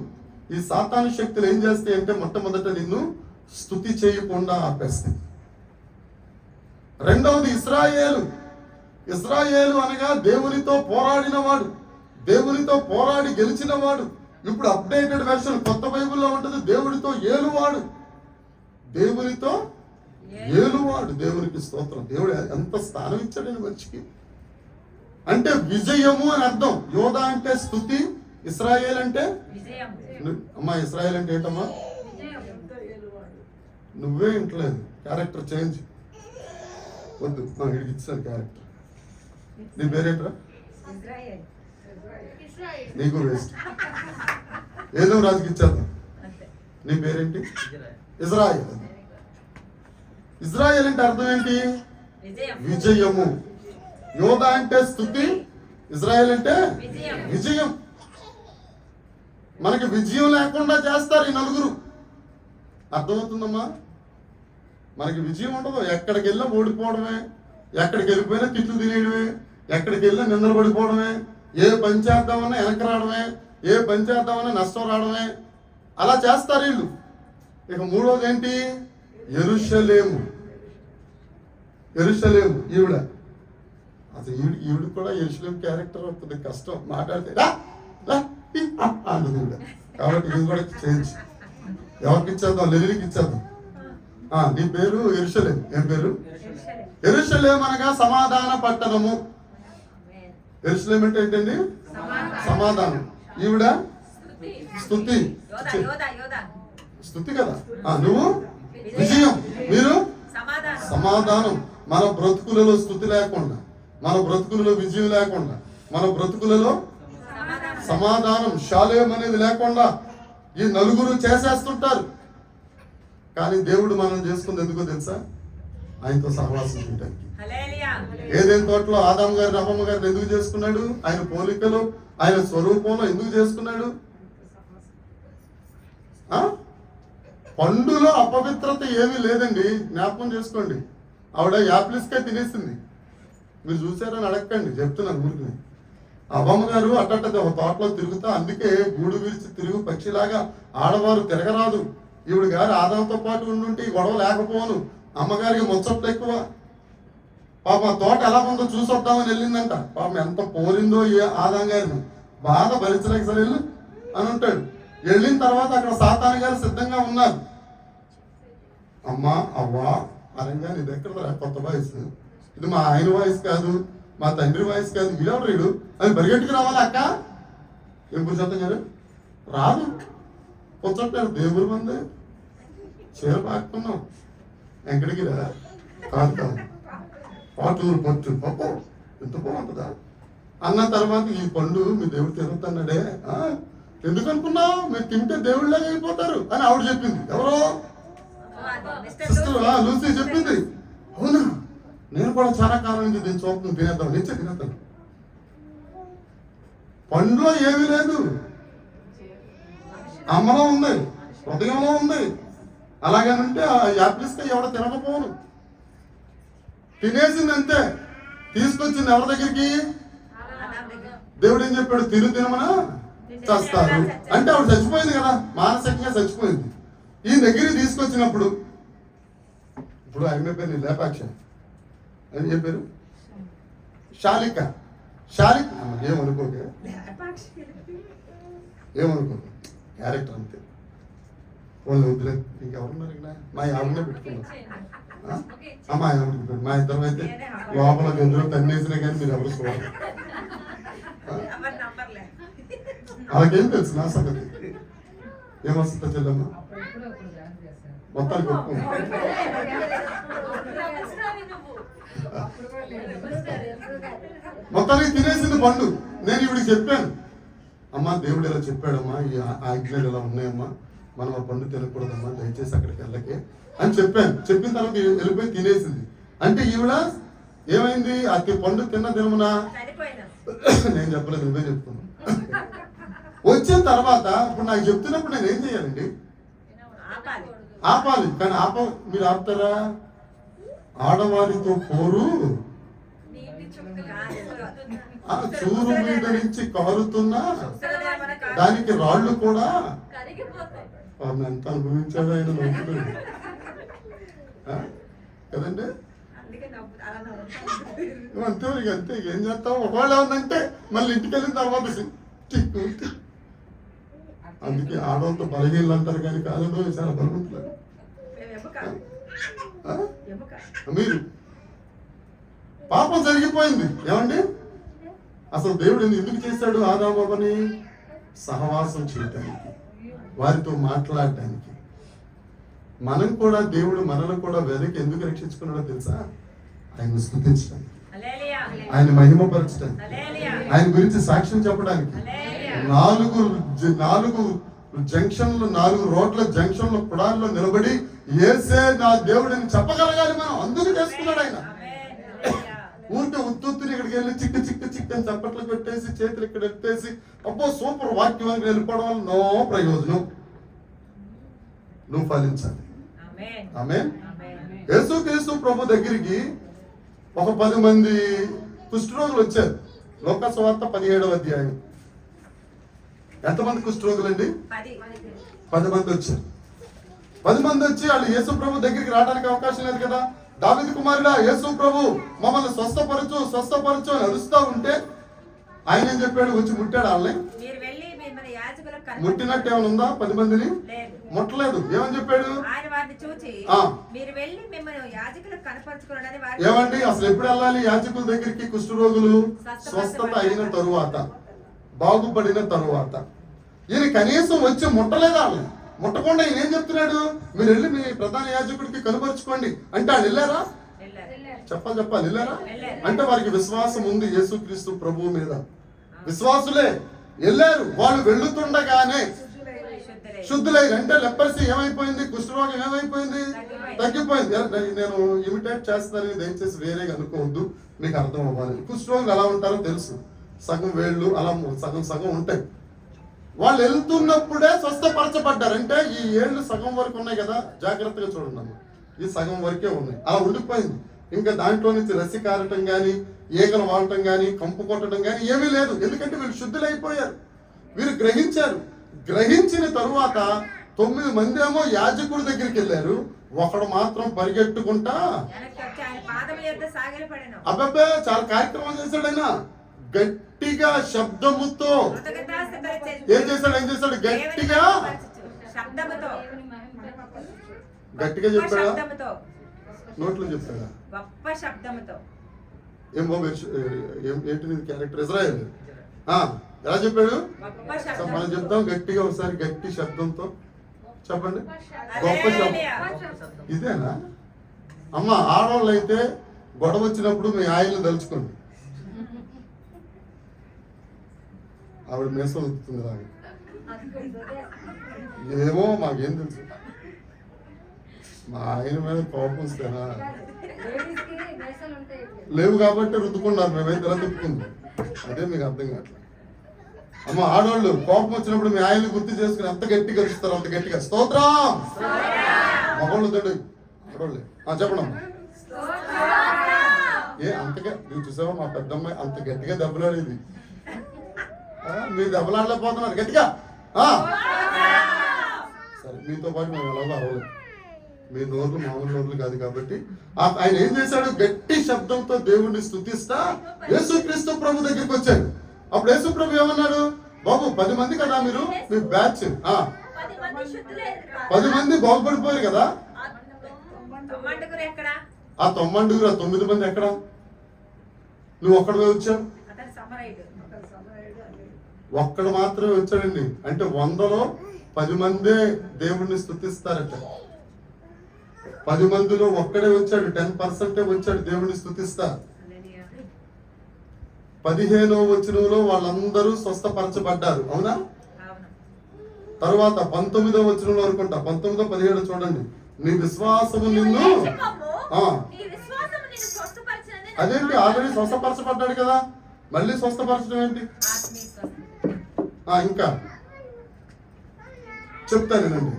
ఈ సాతాను శక్తులు ఏం చేస్తాయి అంటే మొట్టమొదట నిన్ను స్తుతి చేయకుండా ఆపేస్తాయి. రెండవది ఇశ్రాయేలు అనగా దేవునితో పోరాడినవాడు, దేవునితో పోరాడి గెలిచినవాడు, ఇప్పుడు అప్డేటెడ్ వెర్షన్ కొత్త బైబిల్లో ఉంటుంది, దేవుడితో ఏలువాడు, దేవునితో ఏలువాడు. దేవునికి స్తోత్రం. దేవుడు ఎంత స్థానం ఇచ్చాడని మనిషికి. అంటే విజయము అని అర్థం. యోధ అంటే స్తుతి, ఇశ్రాయేల్ అంటే అమ్మా, ఇశ్రాయేల్ అంటే ఏంటమ్మా? నువ్వే ఇంటలేదు. క్యారెక్టర్ చేంజ్ వద్దు, ఇడికి ఇచ్చాను క్యారెక్టర్. నీ పేరేంట్రా? నీకు వేస్ట్. ఏదో రాజుకి ఇచ్చేద్దాం. నీ పేరేంటి? ఇజ్రాయేల్. ఇజ్రాయేల్ అంటే అర్థం ఏంటి? విజయము. యోధ అంటే స్తుతి, ఇజ్రాయేల్ అంటే విజయం. మనకి విజయం లేకుండా చేస్తారు ఈ నలుగురు. అర్థమవుతుందమ్మా? మనకి విజయం ఉండదు. ఎక్కడికి వెళ్ళినా ఓడిపోవడమే, ఎక్కడికి వెళ్ళిపోయినా తిట్లు తినేయడమే, ఎక్కడికి వెళ్ళినా నిందలు పడిపోవడమే, ఏ పని చేద్దామన్నా వెనక రావడమే, ఏ పని చేద్దామన్నా నష్టం రావడమే, అలా చేస్తారు వీళ్ళు. ఇక మూడోది ఏంటి? యెరూషలేము. యెరూషలేము ఈవిడ. అసలు ఈవిడ కూడా యెరూషలేం క్యారెక్టర్ కొద్దిగా కష్టం. మాట్లాడితే అన్నది ఈవిడ. కాబట్టి ఇది కూడా చేంజ్. ఎవరికి ఇచ్చేద్దాం? లెలికి ఇచ్చేద్దాం. నీ పేరు యెరూషలేం. ఏం పేరు? యెరూషలేం అనగా సమాధాన పట్టణము. యెరూషలేం అంటే ఏంటండి? సమాధానం. ఈవిడ స్తుతి. స్తుతి కదా. నువ్వు విజయం, మీరు సమాధానం. మన బ్రతుకులలో స్తుతి లేకుండా, మన బ్రతుకులలో విజయం లేకుండా, మన బ్రతుకులలో సమాధానం షాలేం అనేది లేకుండా ఈ నలుగురు చేసేస్తుంటారు. కానీ దేవుడు మనం చేసుకుంది ఎందుకో తెలుసా? ఆయనతో సహవాసం చేయడానికి. ఏదైనా తోటలో ఆదాము గారిని అమ్మమ్మ గారిని ఎందుకు చేసుకున్నాడు? ఆయన పోలికలో, ఆయన స్వరూపంలో ఎందుకు చేసుకున్నాడు? పండులో అపవిత్రత ఏమీ లేదండి, జ్ఞాపకం చేసుకోండి. ఆవిడ యాప్లిస్కే తినేసింది. మీరు చూసారని అడగండి, చెప్తున్నాను ఊరికి. అమ్మమ్మ గారు అట్టట్ట తోటలో తిరుగుతా, అందుకే గూడు విరిచి తిరుగు పక్షిలాగా ఆడవారు తిరగరాదు. ఈవిడ గారు ఆదాంతో పాటు ఉండుంటే ఈ గొడవ లేకపోను. అమ్మగారికి ముచ్చట్లు ఎక్కువ. పాపం ఆ తోట ఎలా ఉందో చూసొద్దామని వెళ్ళిందంట. పాపం ఎంత పోరిందో ఏ ఆదాం గారిని, బాధ భరించలేక సరే వెళ్ళు అని ఉంటాడు. వెళ్ళిన తర్వాత అక్కడ సాతాను గారు సిద్ధంగా ఉన్నారు. అమ్మా అవ్వా అరంగా నీ దగ్గర కొత్త వాయిస్, ఇది మా ఆయన వాయిస్ కాదు, మా తండ్రి వాయిస్ కాదు, వీడెవరు రీడు అది పరిగెట్టుకు రావాలి అక్క. ఏం పురుషోత్తం గారు రాదు. కూర్చోట్లేదు. దేవుడి మంది చీర పాకున్నాం. ఎక్కడికి రా? కాదు కాదు, పాటలు పట్టు పప్పు ఎంత బాగుంటుందా అన్న తర్వాత ఈ పండు మీ దేవుడు తిరుగుతున్నాడే. ఎందుకు అనుకున్నావు? మీరు తింటే దేవుళ్ళగా అయిపోతారు అని ఆవిడ చెప్పింది. ఎవరో సిస్టర్ లూసీ చెప్పింది. అవునా, నేను కూడా చాలా కాలం నుంచి దీన్ని చూపుతుంది, తినేద్దాం, నిచ్చే తినేద్దాం. పండులో ఏమీ లేదు, అమ్మలో ఉంది, హృదయంలో ఉంది. అలాగనంటే ఆ యాప్లిస్కే ఎవడ తినకపోను. తినేసింది అంతే. తీసుకొచ్చింది ఎవరి దగ్గరికి? దేవుడు ఏం చెప్పాడు? తినమనా చస్తారు అంటే ఆవిడ చచ్చిపోయింది కదా, మానసికంగా చచ్చిపోయింది. ఈ దగ్గరికి తీసుకొచ్చినప్పుడు ఇప్పుడు ఆయన పేరు లేపాక్ష అని చెప్పారు, శాలిక. శాలిక ఏమనుకోక క్యారెక్టర్ అంతే. వాళ్ళు వద్దులే, ఇంకెవరున్నారు ఇక్కడ? మా ఆవిడనే పెట్టుకున్నారు. మా ఆవిడకి పెట్టు. మా ఇద్దరం అయితే లోపల గందులో తన్నేసినా కానీ మీరు ఎవరు చూడాలి. అలాగేం తెలుసు నా సంగతి. ఏమొస్తుందో చెల్లమ్మ మొత్తానికి ఒప్పుకుంది. మొత్తానికి తినేసింది పండు. నేను ఇవిడికి చెప్పాను, అమ్మా దేవుడు ఇలా చెప్పాడమ్మా, ఈ ఆజ్ఞలు ఇలా ఉన్నాయమ్మా, మనం ఆ పండు తినకూడదమ్మా, దయచేసి అక్కడికి వెళ్ళకే అని చెప్పాను. చెప్పిన తర్వాత వెళ్ళిపోయి తినేసింది. అంటే ఈవిడ ఏమైంది? ఆ పండు తిన్న దినమునా? నేను చెప్పలేదు, నువ్వే చెప్తున్నా. వచ్చిన తర్వాత ఇప్పుడు నాకు చెప్తున్నప్పుడు నేను ఏం చేయాలండి? ఆపాలి. కానీ మీరు ఆపుతారా? ఆడవారితో పోరు చూరు మీద నుంచి కారుతున్నా దానికి రాళ్ళు కూడా ఎంత అనుభవించాడు ఆయన నవ్వుతున్నాడు కదండి. అంతే అంతే, ఏం చేస్తావు? ఒకవేళ ఉందంటే మళ్ళీ ఇంటికి వెళ్ళిన తర్వాత అందుకే ఆడవాళ్ళతో బలహీనలు అంటారు కానీ కాదు, చాలా బలవంతులు మీరు. పాపం జరిగిపోయింది ఏమండి. అసలు దేవుడు ఎందుకు చేశాడు ఆదాము అవ్వని? సహవాసం చేయటానికి, వారితో మాట్లాడటానికి. మనం కూడా దేవుడు మనల్ని కూడా వెనక్కి ఎందుకు రక్షించుకున్నాడో తెలుసా? ఆయన స్తుతించడానికి, ఆయన మహిమపరచడానికి, ఆయన గురించి సాక్ష్యం చెప్పడానికి. 4 జంక్షన్లు, 4 రోడ్ల జంక్షన్లు కుడాల్లో నిలబడి ఏసే నా దేవుడిని చెప్పగలగాలి మనం. అందుకు చేసుకున్నాడు ఆయన. ఊరికే ఉత్తుని ఇక్కడికి వెళ్ళి చిక్కు చిక్కు చిక్కు అని చప్పట్లు పెట్టేసి చేతులు ఇక్కడ ఎత్తేసి అబ్బో సూపర్ వాక్యం అని వెళ్ళిపోవడం వల్ల నో ప్రయోజనం. నువ్వు ఫలించాలి. ఆమేన్. యేసుక్రీస్తు ప్రభు దగ్గరికి ఒక 10 మంది కుష్ఠరోగులు వచ్చారు. లోకాసు వార్త 17వ అధ్యాయం. ఎంతమంది కుష్ఠరోగులండి? 10 మంది వచ్చారు. 10 మంది వచ్చి వాళ్ళు యేసు ప్రభు దగ్గరికి రావడానికి అవకాశం లేదు కదా. దావీదు కుమారుడా యేసు ప్రభు మమ్మల్ని స్వస్థపరచు అని అరుస్తూ ఉంటే ఆయన ఏం చెప్పాడు? వచ్చి ముట్టాడు వాళ్ళని. ముట్టినట్టు ఏమైనా ఉందా? 10 మందిని ముట్టలేదు. ఏమని చెప్పాడు? ఏమండి అసలు ఎప్పుడు వెళ్ళాలి యాజకుల దగ్గరికి? కుష్ఠరోగులు స్వస్థత అయిన తరువాత, బాగుపడిన తరువాత. ఈయన కనీసం వచ్చి ముట్టలేదు వాళ్ళని. ముట్టకుండా ఈయన ఏం చెప్తున్నాడు? మీరు వెళ్ళి మీ ప్రధాన యాజకుడికి కనుపరుచుకోండి అంటే వాళ్ళు వెళ్ళారా? చెప్పాలి వెళ్ళారా? అంటే వారికి విశ్వాసం ఉంది యేసుక్రీస్తు ప్రభువు మీద. విశ్వాసులే వెళ్ళారు. వాళ్ళు వెళ్ళుతుండగానే శుద్ధులైరు. అంటే లెపర్సీ ఏమైపోయింది? కుష్ఠరోగం ఏమైపోయింది? తగ్గిపోయింది. నేను ఇమిటేట్ చేస్తానని దయచేసి వేరేగా అనుకోవద్దు, మీకు అర్థం అవ్వాలి. కుష్ఠరోగులు ఎలా ఉంటారో తెలుసు. సగం వేళ్ళు అలా సగం ఉంటాయి. వాళ్ళు వెళ్తున్నప్పుడే స్వస్థపరచబడ్డారు. అంటే ఈ ఏళ్ళు సగం వరకు ఉన్నాయి కదా, జాగ్రత్తగా చూడండి అమ్మ, ఈ సగం వరకే ఉన్నాయి. అలా ఉండిపోయింది. ఇంకా దాంట్లో నుంచి రసి కారటం కానీ, ఈగలు వాడటం కానీ, కంపు కొట్టడం కానీ ఏమీ లేదు. ఎందుకంటే వీళ్ళు శుద్ధులైపోయారు. వీరు గ్రహించారు. గ్రహించిన తరువాత 9 మంది ఏమో యాజకుడి దగ్గరికి వెళ్ళారు. ఒకడు మాత్రం పరిగెట్టుకుంటా అబ్బాబ్బే చాలా కార్యక్రమం చేశాడు ఆయన. గట్టిగా శబ్దముతో ఏం చేశాడు? గట్టిగా చెప్పాడా? నోట్లో చెప్పాడా? ఏం బాబు ఏంటి క్యారెక్టర్? ఇజ్రాయేల్ ఎలా చెప్పాడు? మనం చెప్తాం గట్టిగా ఒకసారి గట్టి శబ్దంతో చెప్పండి. గొప్ప శబ్దం ఇదేనా అమ్మ? ఆడవాళ్ళు అయితే గొడవ వచ్చినప్పుడు మీ ఆయన్ని తలుచుకోండి. ఆవిడ మేసం వస్తుంది రాగా ఏమో మాకేం తెలుసు. మా ఆయన మీద కోపం వస్తేనా లేవు కాబట్టి రుద్దుకున్నారు. మేమైతే ఎలా తిప్పుకుందాం? అదే మీకు అర్థం కావట్లేదు. అమ్మ ఆడవాళ్ళు కోపం వచ్చినప్పుడు మీ ఆయన్ని గుర్తు చేసుకుని ఎంత గట్టిగా అరుస్తారు, అంత గట్టిగా స్తోత్రం. మగవాళ్ళు తోడు ఆడవాళ్ళే చెప్పండి అమ్మా. అంతగా నువ్వు చూసావా మా పెద్దమ్మాయి అంత గట్టిగా దెబ్బలాడేది. మీరు దెబ్బలాడలేకపోతున్నారు గట్టిగా. సరే మీతో పాటు మేము ఎలాగో అరవలేదు. మీ నోర్లు మామూలు నోర్లు కాదు కాబట్టి ఆయన ఏం చేశాడు? గట్టి శబ్దంతో దేవుణ్ణి స్తుతిస్తా యేసుక్రీస్తు ప్రభు దగ్గరికి వచ్చాడు. అప్పుడు యేసు ప్రభు ఏమన్నాడు? బాబు 10 మంది కదా మీరు, మీ బ్యాచ్ 10 మంది బాగుపడిపోయారు కదా. ఆ 9 మంది ఎక్కడ? నువ్వు ఒక్కడే వచ్చావు. ఒక్కడు మాత్రమే వచ్చాడండి. అంటే 100లో 10 మందే దేవుణ్ణి స్తుతిస్తారట. 10 మందిలో ఒక్కడే వచ్చాడు. 10% వచ్చాడు దేవుణ్ణి స్తుతిస్తా. 15వ వచనంలో వాళ్ళందరూ స్వస్థపరచబడ్డారు. అవునా? తర్వాత 19వ వచనంలో అనుకుంటా, 19, 17 చూడండి. నీ విశ్వాసము నిన్ను అదేంటి? ఆల్రెడీ స్వస్థపరచబడ్డాడు కదా, మళ్ళీ స్వస్థపరచడం ఏంటి? ఇంకా చెప్తానేనండి.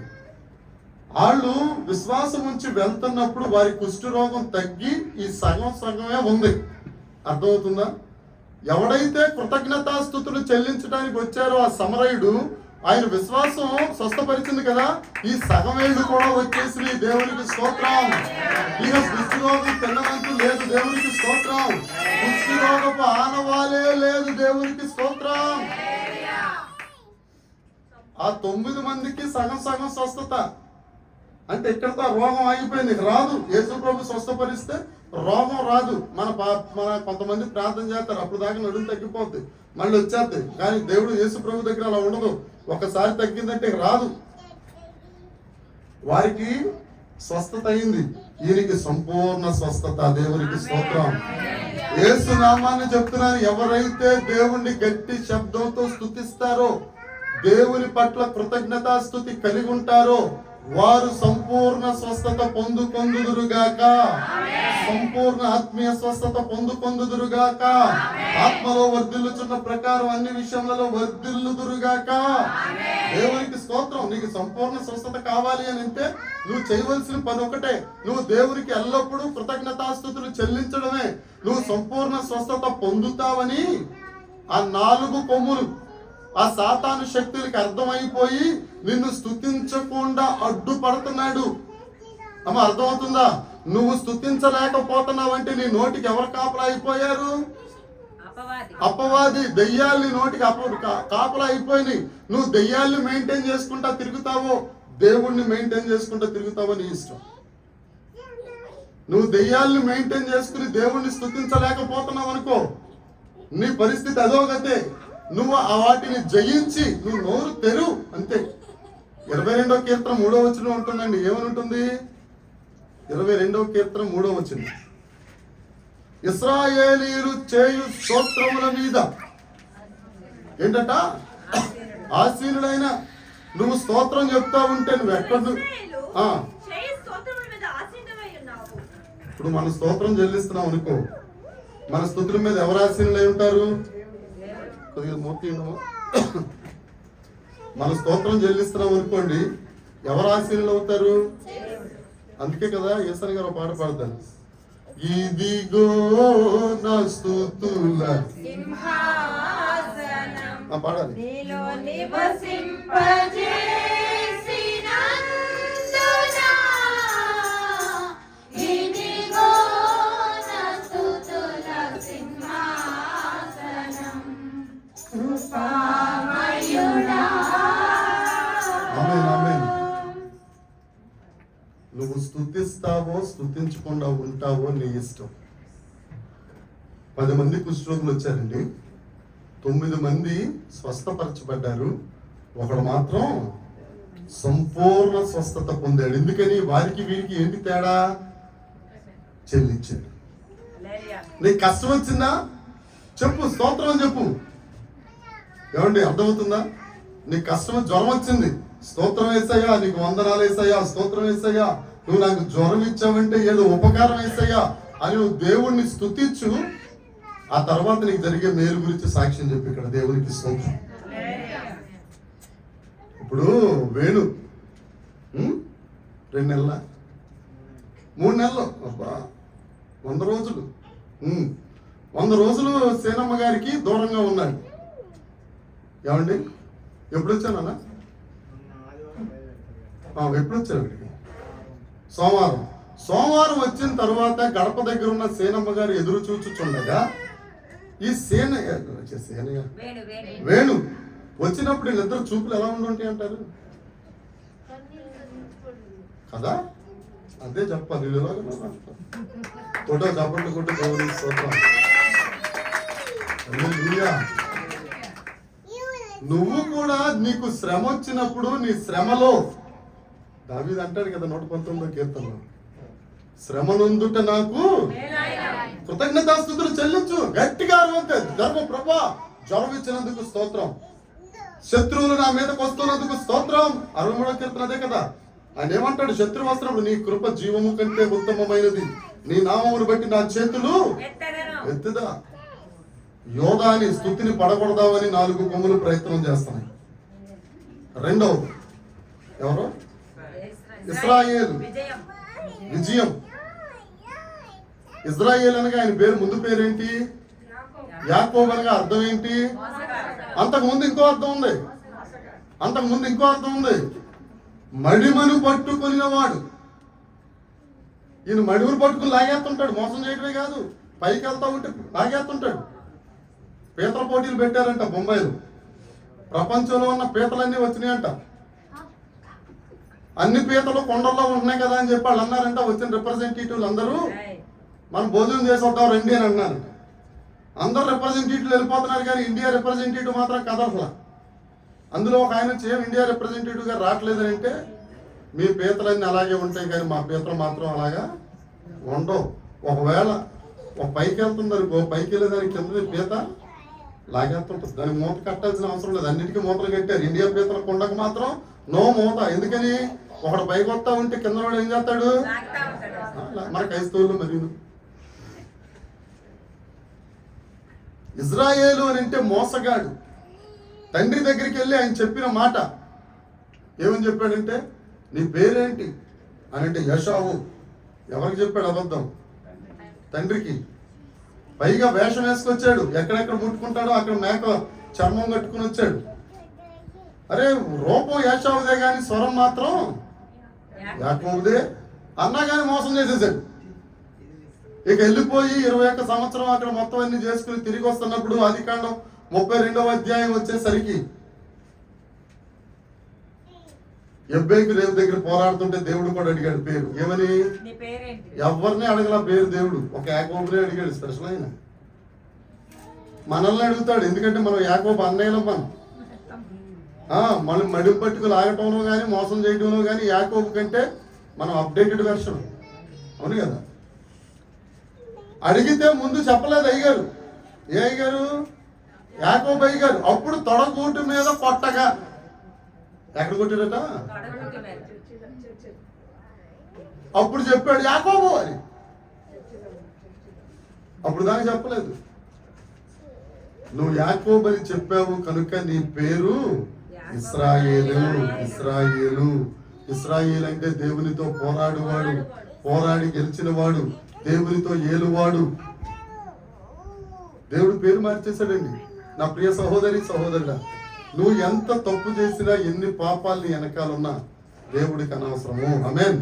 వాళ్ళు విశ్వాసం ఉంచి వెళ్తున్నప్పుడు వారి కుష్ఠరోగం తగ్గి ఈ సగమే ఉంది. అర్థమవుతుందా? ఎవడైతే కృతజ్ఞతాస్తుతులు చెల్లించడానికి వచ్చారో ఆ సమరయుడు, ఆయన విశ్వాసం స్వస్థపరిచింది కదా, ఈ సగమేళ్ళు కూడా వచ్చేసి దేవునికి స్తోత్రం. ఇక కుష్ఠరోగం తిన్నదంటూ లేదు, దేవునికి స్తోత్రం. కుష్ఠరోగపు ఆనవాలే లేదు, దేవునికి స్తోత్రం. ఆ 9 మందికి సగం సగం స్వస్థత. అంటే ఇక్కడతో రోగం ఆగిపోయింది, రాదు. యేసు ప్రభు స్వస్థపరిస్తే రోగం రాదు. మన కొంతమంది ప్రార్థన చేస్తారు, అప్పుడు దాకా నడుము తగ్గిపోద్ది, మళ్ళీ వచ్చేద్ది. కానీ దేవుడు యేసు ప్రభు దగ్గర అలా ఉండదు. ఒకసారి తగ్గిందంటే రాదు. వారికి స్వస్థత అయింది, ఈయనకి సంపూర్ణ స్వస్థత. దేవునికి స్తోత్రం. యేసు నామాన్ని చెప్తున్నాను. ఎవరైతే దేవుణ్ణి గట్టి శబ్దంతో స్తుతిస్తారో, దేవుని పట్ల కృతజ్ఞతాస్తుతి కలిగి ఉంటారో, వారు సంపూర్ణ స్వస్థత పొందుకొందుదురుగాక. సంపూర్ణ ఆత్మీయ స్వస్థత పొందుకొందుదురుగాక. ఆత్మలో వర్ధిల్లుచున్న ప్రకారం అన్ని విషయములలో వర్ధిల్లుదురుగాక. దేవునికి స్తోత్రం. నీకు సంపూర్ణ స్వస్థత కావాలి అని అంటే నువ్వు చేయవలసిన పని ఒకటే, నువ్వు దేవునికి ఎల్లప్పుడూ కృతజ్ఞతాస్తుతులు చెల్లించడమే. నువ్వు సంపూర్ణ స్వస్థత పొందుతావని ఆ 4 కొమ్ములు, ఆ సాతాను శక్తులకి అర్థమైపోయి నిన్ను స్తుతించకుండా అడ్డుపడుతున్నాడు. అమ్మ, అర్థమవుతుందా? నువ్వు స్తుతించలేకపోతున్నావంటే నీ నోటికి ఎవరు కాపలా అయిపోయారు? అపవాది. దెయ్యాల్ని నోటికి కాపలా అయిపోయినాయి. నువ్వు దెయ్యాల్ని మెయింటైన్ చేసుకుంటా తిరుగుతావో, దేవుణ్ణి మెయింటైన్ చేసుకుంటా తిరుగుతావో నీ ఇష్టం. నువ్వు దెయ్యాల్ని మెయింటైన్ చేసుకుని దేవుణ్ణి స్తుతించలేకపోతున్నావు అనుకో, నీ పరిస్థితి అదోగతే. నువ్వు ఆ వాటిని జయించి నువ్వు నోరు తెరు, అంతే. 22వ కీర్తన 3వ వచనం ఉంటుందండి. ఏమని ఉంటుంది? 22వ కీర్తన 3వ వచనం, ఇశ్రాయేలీయులు చేయు స్తోత్రముల మీద ఏంటట? ఆసీనుడైన. నువ్వు స్తోత్రం చెప్తా ఉంటే నువ్వు ఎక్కడ ఇప్పుడు మన స్తోత్రం చెల్లిస్తున్నావు అనుకో, మన స్తుతుల మీద ఎవరు ఆసీనులై ఉంటారు? మన స్తోత్రం చెల్లిస్తున్నాం అనుకోండి, ఎవరు ఆశీనులు అవుతారు? అందుకే కదా యేసయ్య గారు పాట పాడతారు, ఇదిగో నా స్తుతుల పాడాలి. నువ్వు స్తుతిస్తావో స్తుతించకుండా ఉంటావో నీ ఇష్టం. 10 మంది కుష్ఠరోగులు వచ్చారండి, 9 మంది స్వస్థపరచబడ్డారు, ఒకడు మాత్రం సంపూర్ణ స్వస్థత పొందాడు. ఎందుకని? వారికి వీరికి ఏంటి తేడా? చెల్లించాడు. నీకు కష్టం వచ్చిందా? చెప్పు, స్తోత్రం చెప్పు. ఏమండి, అర్థమవుతుందా? నీకు కష్టం, జ్వరం వచ్చింది, స్తోత్రం వేసయ్యా, నీకు వందనాలు వేసయ్యా, స్తోత్రం వేసయ్యా, నువ్వు నాకు జ్వరం ఇచ్చావంటే ఏదో ఉపకారం వేసయ్యా అని నువ్వు దేవుణ్ణి స్తుతించు. ఆ తర్వాత నీకు జరిగే మేలు గురించి సాక్ష్యం చెప్పి ఇక్కడ దేవునికి స్తోత్రం. ఇప్పుడు వేణు 2 నెలల 3 నెలలు, అబ్బా 100 రోజులు 100 రోజులు సేనమ్మ గారికి దూరంగా ఉన్నాడు. ఏమండి, ఎప్పుడు వచ్చానన్నా? ఎప్పుడు వచ్చారు అక్కడికి? సోమవారం వచ్చిన తర్వాత గడప దగ్గర ఉన్న సేనమ్మ గారు ఎదురు చూచుచుండగా ఈ వేణు వచ్చినప్పుడు వీళ్ళిద్దరు చూపులు ఎలా ఉండుంటాయి అంటారు కదా? అదే చెప్పాలి. ఫోటో చప్పట్లు కొట్టు దేవుని స్తోత్రం. నువ్వు కూడా నీకు శ్రమ వచ్చినప్పుడు నీ శ్రమలో దావీదు అంటాడు కదా 119వ కీర్తనలో, శ్రమ నొందుట నాకు కృతజ్ఞతాస్తుతులు చెల్లించు. గట్టిగా అరవంతే, ప్రభా జ్వరం ఇచ్చినందుకు స్తోత్రం, శత్రువులు నా మీదకి వస్తున్నందుకు స్తోత్రం. 63వ కీర్తన అదే కదా. ఆయన ఏమంటాడు? శత్రువు వస్తున్నప్పుడు నీ కృప జీవము కంటే ఉత్తమమైనది, నీ నామమును బట్టి నా చేతులు ఎత్తుదా. యోధాని స్తుతిని పడగొడదామని 4 కొమ్ములు ప్రయత్నం చేస్తున్నాయి. రెండవది ఎవరు? ఇశ్రాయేలు విజయం. ఇజ్రాయేల్ అనగా ఆయన పేరు, ముందు పేరేంటి? యాకోబు అనగా అర్థం ఏంటి? అంతకుముందు ఇంకో అర్థం ఉంది. మడిమను పట్టుకుని వాడు. ఈయన మడిమను పట్టుకుని లాగేస్తుంటాడు, మోసం చేయడమే కాదు, పైకి వెళ్తా ఉంటే లాగేస్తుంటాడు. పీతల పోటీలు పెట్టారంట బొంబాయిలో. ప్రపంచంలో ఉన్న పీతలన్నీ వచ్చినాయంట. అన్ని పీతలు కొండల్లో ఉంటున్నాయి కదా అని చెప్పి వాళ్ళు అన్నారంట. వచ్చిన రిప్రజెంటేటివ్లు అందరూ మనం భోజనం చేసి వద్దాం రండి అని అన్నారు. అందరు రిప్రజెంటేటివ్లు వెళ్ళిపోతున్నారు కానీ ఇండియా రిప్రజెంటేటివ్ మాత్రం కదలలా. అందులో ఒక ఆయన వచ్చి ఇండియా రిప్రజెంటేటివ్గా రావట్లేదని అంటే, మీ పీతలన్నీ అలాగే ఉంటాయి కానీ మా పీతలు మాత్రం అలాగా ఉండవు. ఒకవేళ ఒక పైకి వెళ్తుంది అనుకో, పైకి వెళ్ళేదానికి కింద పీత లాగేస్తుంటుంది. దానికి మూత కట్టాల్సిన అవసరం లేదు. అన్నిటికీ మూతలు కట్టారు. ఇండియా పీతల కొండకు మాత్రం నో మూత. ఎందుకని? ఒకడు పైకి వస్తా ఉంటే కింద వాడు ఏం చేస్తాడు? మన క్రైస్తవులు మరి. ఇజ్రాయేలు అని అంటే మోసగాడు. తండ్రి దగ్గరికి వెళ్ళి ఆయన చెప్పిన మాట ఏమని చెప్పాడంటే, నీ పేరేంటి అని అంటే యెషావు. ఎవరికి చెప్పాడు అబద్ధం? తండ్రికి. పైగా వేషం వేసుకొచ్చాడు. ఎక్కడెక్కడ ముట్టుకుంటాడో అక్కడ మేక చర్మం కట్టుకుని వచ్చాడు. అరే రూపం యెషావుదే కానీ స్వరం మాత్రం యాకోబుదే అన్నా కానీ మోసం చేసేసాడు. ఇక వెళ్ళిపోయి 21 సంవత్సరం అక్కడ మొత్తం అన్ని చేసుకుని తిరిగి వస్తున్నప్పుడు ఆదికాండం 32వ అధ్యాయం వచ్చేసరికి ఎబ్బేకు దేవుడి దగ్గర పోరాడుతుంటే దేవుడు కూడా అడిగాడు పేరు. ఏమని? ఎవరిని అడగల పేరు. దేవుడు ఒక యాకోబునే అడిగాడు. స్పెషల్ అయిన మనల్ని అడుగుతాడు. ఎందుకంటే మనం యాకోబు అన్నయ్యలో మనం మడిం పట్టుకు లాగటంలో కానీ మోసం చేయడంలో కానీ యాకోబు కంటే మనం అప్డేటెడ్ వెర్షన్. అవును కదా? అడిగితే ముందు చెప్పలేదు అయ్యగారు. ఏ అయ్యగారు? యాకోబు అయ్యగారు. అప్పుడు తొడగూటి మీద కొట్టగా. ఎక్కడ కొట్టాడట? అప్పుడు చెప్పాడు యాకోబు అని. అప్పుడు దానికి చెప్పలేదు. నువ్వు యాకోబు అని చెప్పావు కనుక నీ పేరు ఇశ్రాయేలు. ఇశ్రాయేలు. ఇశ్రాయేలు అంటే దేవునితో పోరాడువాడు, పోరాడి గెలిచిన వాడు, దేవునితో ఏలువాడు. దేవుడు పేరు మార్చేశాడండి. నా ప్రియ సహోదరి సహోదరుడా, నువ్వు ఎంత తప్పు చేసినా, ఎన్ని పాపాలని వెనకాలన్నా దేవుడికి అనవసరము. ఆమేన్.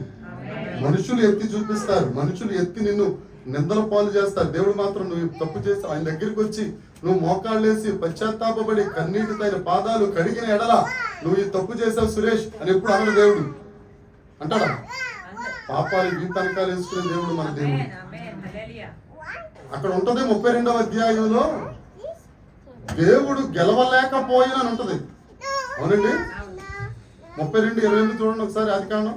మనుషులు ఎత్తి చూపిస్తారు, మనుషులు ఎత్తి నిన్ను నిందల పాలు చేస్తారు. దేవుడు మాత్రం నువ్వు తప్పు చేసి ఆయన దగ్గరికి వచ్చి నువ్వు మోకాళ్ళేసి పశ్చాత్తాపడి కన్నీటితో ఆయన పాదాలు కడిగిన ఎడల నువ్వు ఈ తప్పు చేసావు సురేష్ అని ఎప్పుడు అనడు దేవుడు. అంటాడా? పాపాలు గీతనకాలు వేసుకునే దేవుడు మన దేవుడు. అక్కడ ఉంటది 32వ అధ్యాయంలో దేవుడు గెలవలేకపోయిన అని ఉంటది. అవునండి. 32:28 చూడండి ఒకసారి. ఆదికాండం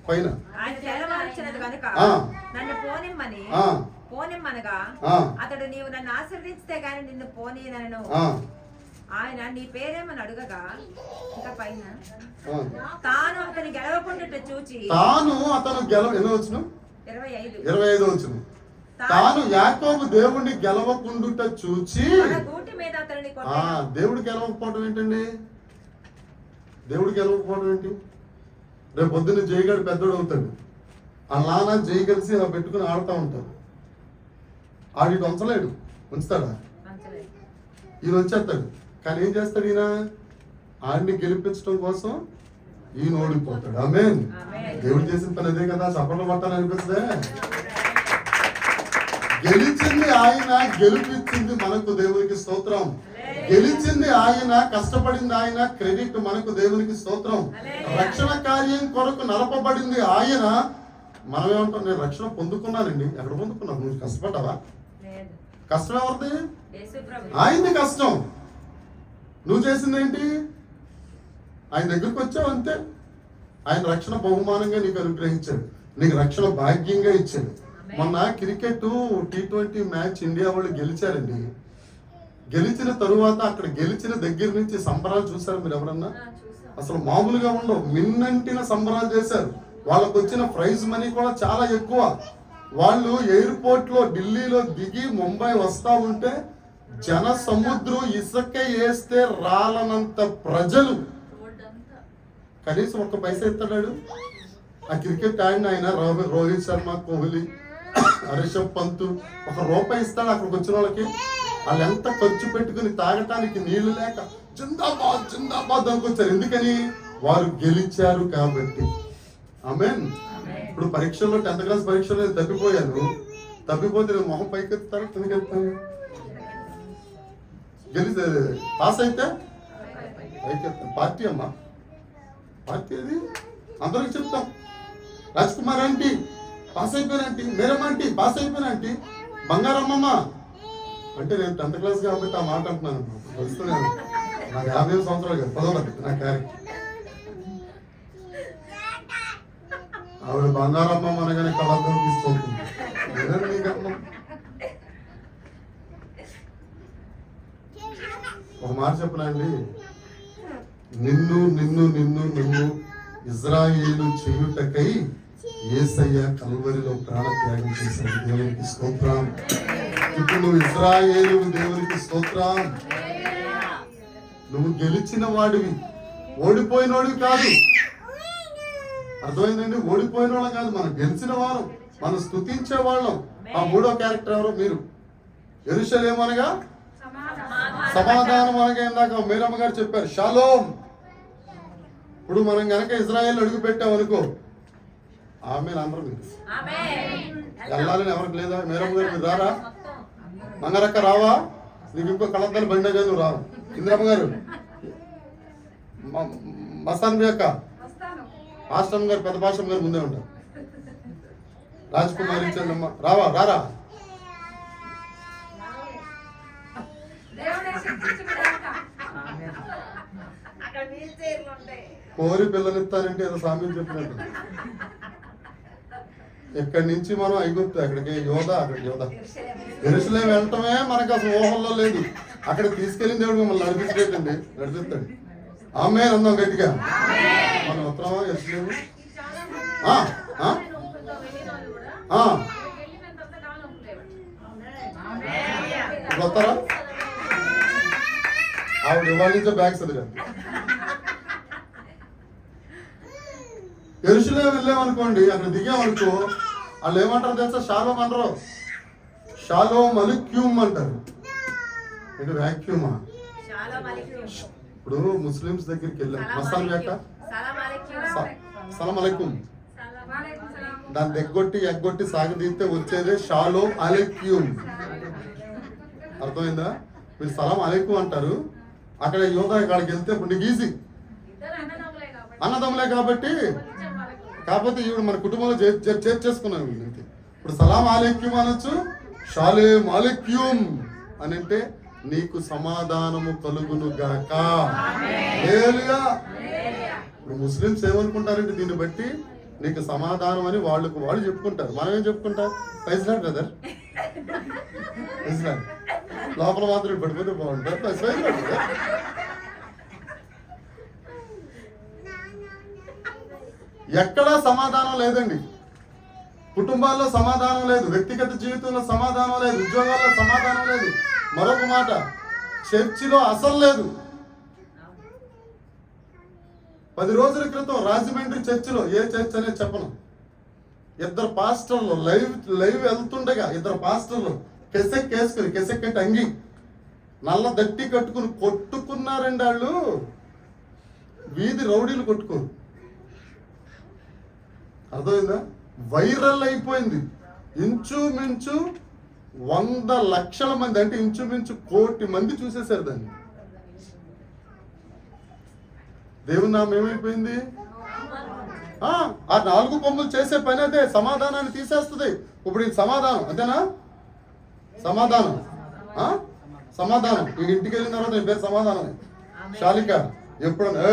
పైన పోనిమ్మనగా అతడు నీవు నన్ను ఆశీర్వదిస్తే గాని నిన్ను పోనీనను. ఆయన నీ పేరేమని అడుగగా ఇంకా పైన తాను అతని గెలవకుండా చూచి ఎన్నో వచ్చిన 25 వచ్చిన తాను యాకోబు దేవుడిని గెలవకుండుట చూచి గూటి మీద అతనిని దేవుడు గెలవకపోవడం ఏంటండి? దేవుడు గెలవకపోవడం ఏంటి? రేపు పొద్దున్న జయగాడు పెద్దోడు అవుతాడు. ఆ నాన్న జై కలిసి అలా పెట్టుకుని ఆడుతూ ఉంటారు. ఆడికి ఉంచలేడు. ఉంచుతాడా? ఈయన వచ్చేస్తాడు. కానీ ఏం చేస్తాడు ఈయన? ఆడిని గెలిపించడం కోసం ఈయన ఓడిపోతాడు. ఆమేన్. దేవుడు చేసిన పని అదే కదా. చప్పట్లు పట్టాలనిపిస్తుందే. గెలిచింది ఆయన, గెలిపించింది మనకు. దేవునికి స్తోత్రం. గెలిచింది ఆయన, కష్టపడింది ఆయన, క్రెడిట్ మనకు. దేవునికి స్తోత్రం. రక్షణ కార్యం కొరకు నలపబడింది ఆయన. మనమేమంటాం? నేను రక్షణ పొందుకున్నానండి. ఎక్కడ పొందుకున్నావు? నువ్వు కష్టపడ్డావా? కష్టం ఎవరిది? ఆయనది కష్టం. నువ్వు చేసింది ఏంటి? ఆయన దగ్గరికి వచ్చావు అంతే. ఆయన రక్షణ బహుమానంగా నీకు అనుగ్రహించాడు. నీకు రక్షణ భాగ్యంగా ఇచ్చాడు. మొన్న క్రికెట్ T20 మ్యాచ్ ఇండియా వాళ్ళు గెలిచారండి. గెలిచిన తరువాత అక్కడ గెలిచిన దగ్గర నుంచి సంబరాలు చూసారు మీరు ఎవరన్నా? అసలు మామూలుగా ఉండవు. మిన్నంటిన సంబరాలు చేశారు. వాళ్ళకు వచ్చిన ప్రైజ్ మనీ కూడా చాలా ఎక్కువ. వాళ్ళు ఎయిర్పోర్ట్ లో ఢిల్లీలో దిగి ముంబై వస్తా ఉంటే జన సముద్రం ఇసుక వేస్తే రాలనంత ప్రజలు. కనీసం ఒక్క పైసా ఎత్తాడు ఆ క్రికెట్ ఆయన రోహిత్ శర్మ, కోహ్లీ, రిషబ్ పంత్ ₹1 ఇస్తాడు అక్కడికి వచ్చిన వాళ్ళకి. వాళ్ళు ఎంత ఖర్చు పెట్టుకుని తాగటానికి నీళ్లు లేక జిందాబాద్ జిందాబాద్ అనుకొచ్చారు. ఎందుకని? వారు గెలిచారు కాబట్టి. ఆమేన్. ఇప్పుడు పరీక్షల్లో 10th క్లాస్ పరీక్షలో నేను తప్పిపోయాను. తప్పిపోతే నేను మొహం పైకెత్తాను, కిందకెత్తాను. గెలిచి పాస్ అయితే ఐక్యత పార్టీ అమ్మా, పార్టీ అది అందరికి చెప్తాం. రాజ్ కుమార్ ఆంటీ పాస్ అయిపోయినంటీ, మేరమ్మ ఆంటీ పాస్ అయిపోయినంటీ, బంగారమ్మమ్మ అంటే నేను 10th క్లాస్ కాబట్టి ఆ మాట అంటున్నాను. వస్తున్నాను నాకు 50 సంవత్సరాలు కదా, 10వ నా క్యారెక్టర్. ఆవిడ బంగారమ్మమ్మ అనగానే కళార్థం తీసుకుంటుంది. ఒక మాట చెప్పనండి, నిన్ను నిన్ను నిన్ను నిన్ను ఇజ్రాయేలు చేయుటకై యేసయ్య కల్వరిలో ప్రాణత్యాగం చేశాడు. దేవునికి స్తోత్రం. ఇప్పుడు నువ్వు ఇజ్రాయేలు, దేవునికి స్తోత్రం. నువ్వు గెలిచిన వాడివి, ఓడిపోయినోడివి కాదు. అర్థమైందండి? ఓడిపోయిన వాళ్ళం కాదు, మనం గెలిచిన వాళ్ళం, మనం స్తుతించే వాళ్ళం. ఆ 3వ క్యారెక్టర్ ఎవరో మీరు. యెరూషలేము అనగా సమాధానం అనగా ఇందాక మేరమ్మ గారు చెప్పారు షాలోమ్. ఇప్పుడు మనం గనక ఇజ్రాయేల్ అడుగు పెట్టామనుకో, ఆమె అందరూ మీరు వెళ్ళాలని ఎవరికి లేదా? మేరమ్మ గారు మీరు రారా? మంగరక్క రావా? నీకు ఇంకో కళద్దలు బండగా నువ్వు రావు. ఇంద్రమ్మ గారు, మస్తాన్ అక్క, పాస్టమ్ గారు, పెద్ద పాస్టమ్ గారు ముందే ఉంటారు. రాజ్ కుమార్ ఇచ్చారమ్మ రావా? రారా? కోరి పిల్లనిస్తానంటే ఏదో సామ్యం చెప్పినట్టు. ఇక్కడి నుంచి మనం ఐగుప్తు, అక్కడికి యోధ, అక్కడికి యోధ. యెరూషలేము వెళ్ళటమే మనకు అసలు ఊహల్లో లేదు. అక్కడ తీసుకెళ్ళిన దేవుడు మిమ్మల్ని నడిపించలేదండి, నడిపిస్తాడు. ఆమేన్ అందాం గట్టిగా. మనం ఉత్తరమా యెరూషలేము? వస్తారా? ఆవిడ ఇవాళ నుంచో బ్యాగ్స్ అది కాదు. యెరూషలేము వెళ్ళామనుకోండి, అక్కడ దిగామనుకో, వాళ్ళు ఏమంటారు తెలుసా? షాలోమ్ అనరు, షాలోమ్ అలిక్యూమ్ అంటారు. ఇది వ్యాక్యూమా? ఇప్పుడు ముస్లిమ్స్ దగ్గరికి వెళ్ళాం, మస్తాన్ యాక సలాం అలైకుం, దాన్ని ఎగ్గొట్టి సాగదీస్తే వచ్చేదే షాలోమ్ అలైక్యూమ్. అర్థమైందా? మీరు సలాం అలైకుం అంటారు, అక్కడ యోధ ఇక్కడికి వెళ్తే ఇప్పుడు నీకు ఈజీ, అన్నదమ్ములే కాబట్టి. కాకపోతే ఈవిడ మన కుటుంబంలో చేర్చేసుకున్నాం. ఇప్పుడు సలాం అలైక్యూమ్ అనొచ్చు, షాలేం అలైక్యూమ్ అని అంటే నీకు సమాధానము కలుగును గాక. హల్లెలూయా. ఇప్పుడు ముస్లిమ్స్ ఏమనుకుంటారంటే దీన్ని బట్టి నీకు సమాధానం అని వాళ్ళు చెప్పుకుంటారు. మనం ఏం చెప్పుకుంటాం? పైసలా బ్రదర్, పైసలా. లోపల మాత్రం పడిపోతే బాగుంటారు. ఎక్కడా సమాధానం లేదండి. కుటుంబాల్లో సమాధానం లేదు, వ్యక్తిగత జీవితంలో సమాధానం లేదు, ఉద్యోగాల్లో సమాధానం లేదు. మరొక మాట, చర్చిలో అసలు లేదు. 10 రోజుల క్రితం రాజమండ్రి చర్చిలో, ఏ చర్చ్ అనేది చెప్పను, 2 పాస్టర్లు లైవ్ వెళ్తుండగా 2 పాస్టర్లు కెసెక్ వేసుకుని, కెసెక్ అంటే అంగి, నల్ల దట్టి కట్టుకుని కొట్టుకున్నారండి. వాళ్ళు వీధి రౌడీలు కొట్టుకోరు. అర్థమైందా? వైరల్ అయిపోయింది. ఇంచుమించు 100 లక్షల మంది, అంటే ఇంచుమించు 1 కోటి మంది చూసేశారు దాన్ని. దేవుని నామం ఏమైపోయింది? ఆ 4 కొమ్ములు చేసే పని అదే, సమాధానాన్ని తీసేస్తుంది. ఇప్పుడు ఇది సమాధానం అంతేనా? సమాధానం, సమాధానం. ఈ ఇంటికి వెళ్ళిన తర్వాత నీ పేరు సమాధానం. శాలిక ఎప్పుడన్నా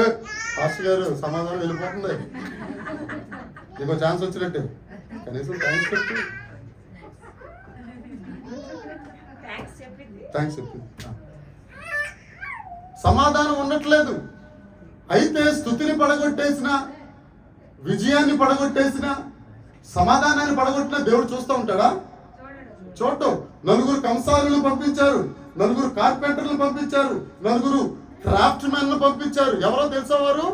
పాస్టర్ గారు సమాధానం వెళ్ళిపోతుంది, నీకు ఛాన్స్ వచ్చినట్టే, కనీసం థ్యాంక్స్ చెప్పింది. సమాధానం ఉండట్లేదు. అయితే స్తుతిని పడగొట్టేసిన, విజయాన్ని పడగొట్టేసిన, సమాధానాన్ని పడగొట్టిన దేవుడు చూస్తూ ఉంటాడా? చూడటం. 4 కంసాలను పంపించారు, 4 కార్పెంటర్లను పంపించారు, 4 క్రాఫ్ట్ మెన్లు పంపించారు. ఎవరో తెలుసా వారు?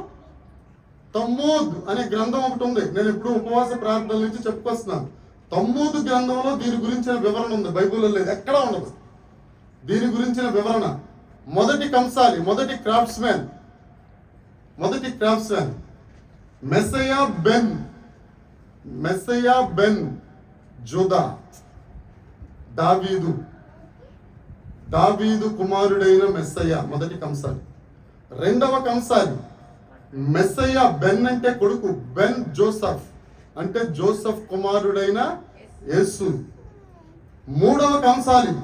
తమ్మూద్ అనే గ్రంథం ఒకటి ఉంది. నేను ఇప్పుడు ఉపవాస ప్రార్థనల నుంచి చెప్పుకొస్తున్నాను. తమ్మూద్ గ్రంథంలో దీని గురించిన వివరణ ఉంది, బైబిల్లో లేదు, ఎక్కడా ఉండదు దీని గురించిన వివరణ. మొదటి కంసాలి, మొదటి క్రాఫ్ట్స్మెన్ మెస్సయా బెన్ జూదా, దావీదు. దావీదు కుమారుడైన మెస్సయ్య మొదటి కంసాలి. రెండవ కంసాలి మెస్సయ్య, బెన్ అంటే కొడుకు, బెన్ జోసఫ్ అంటే జోసఫ్ కుమారుడైన యేసు. మూడవ కంసాలి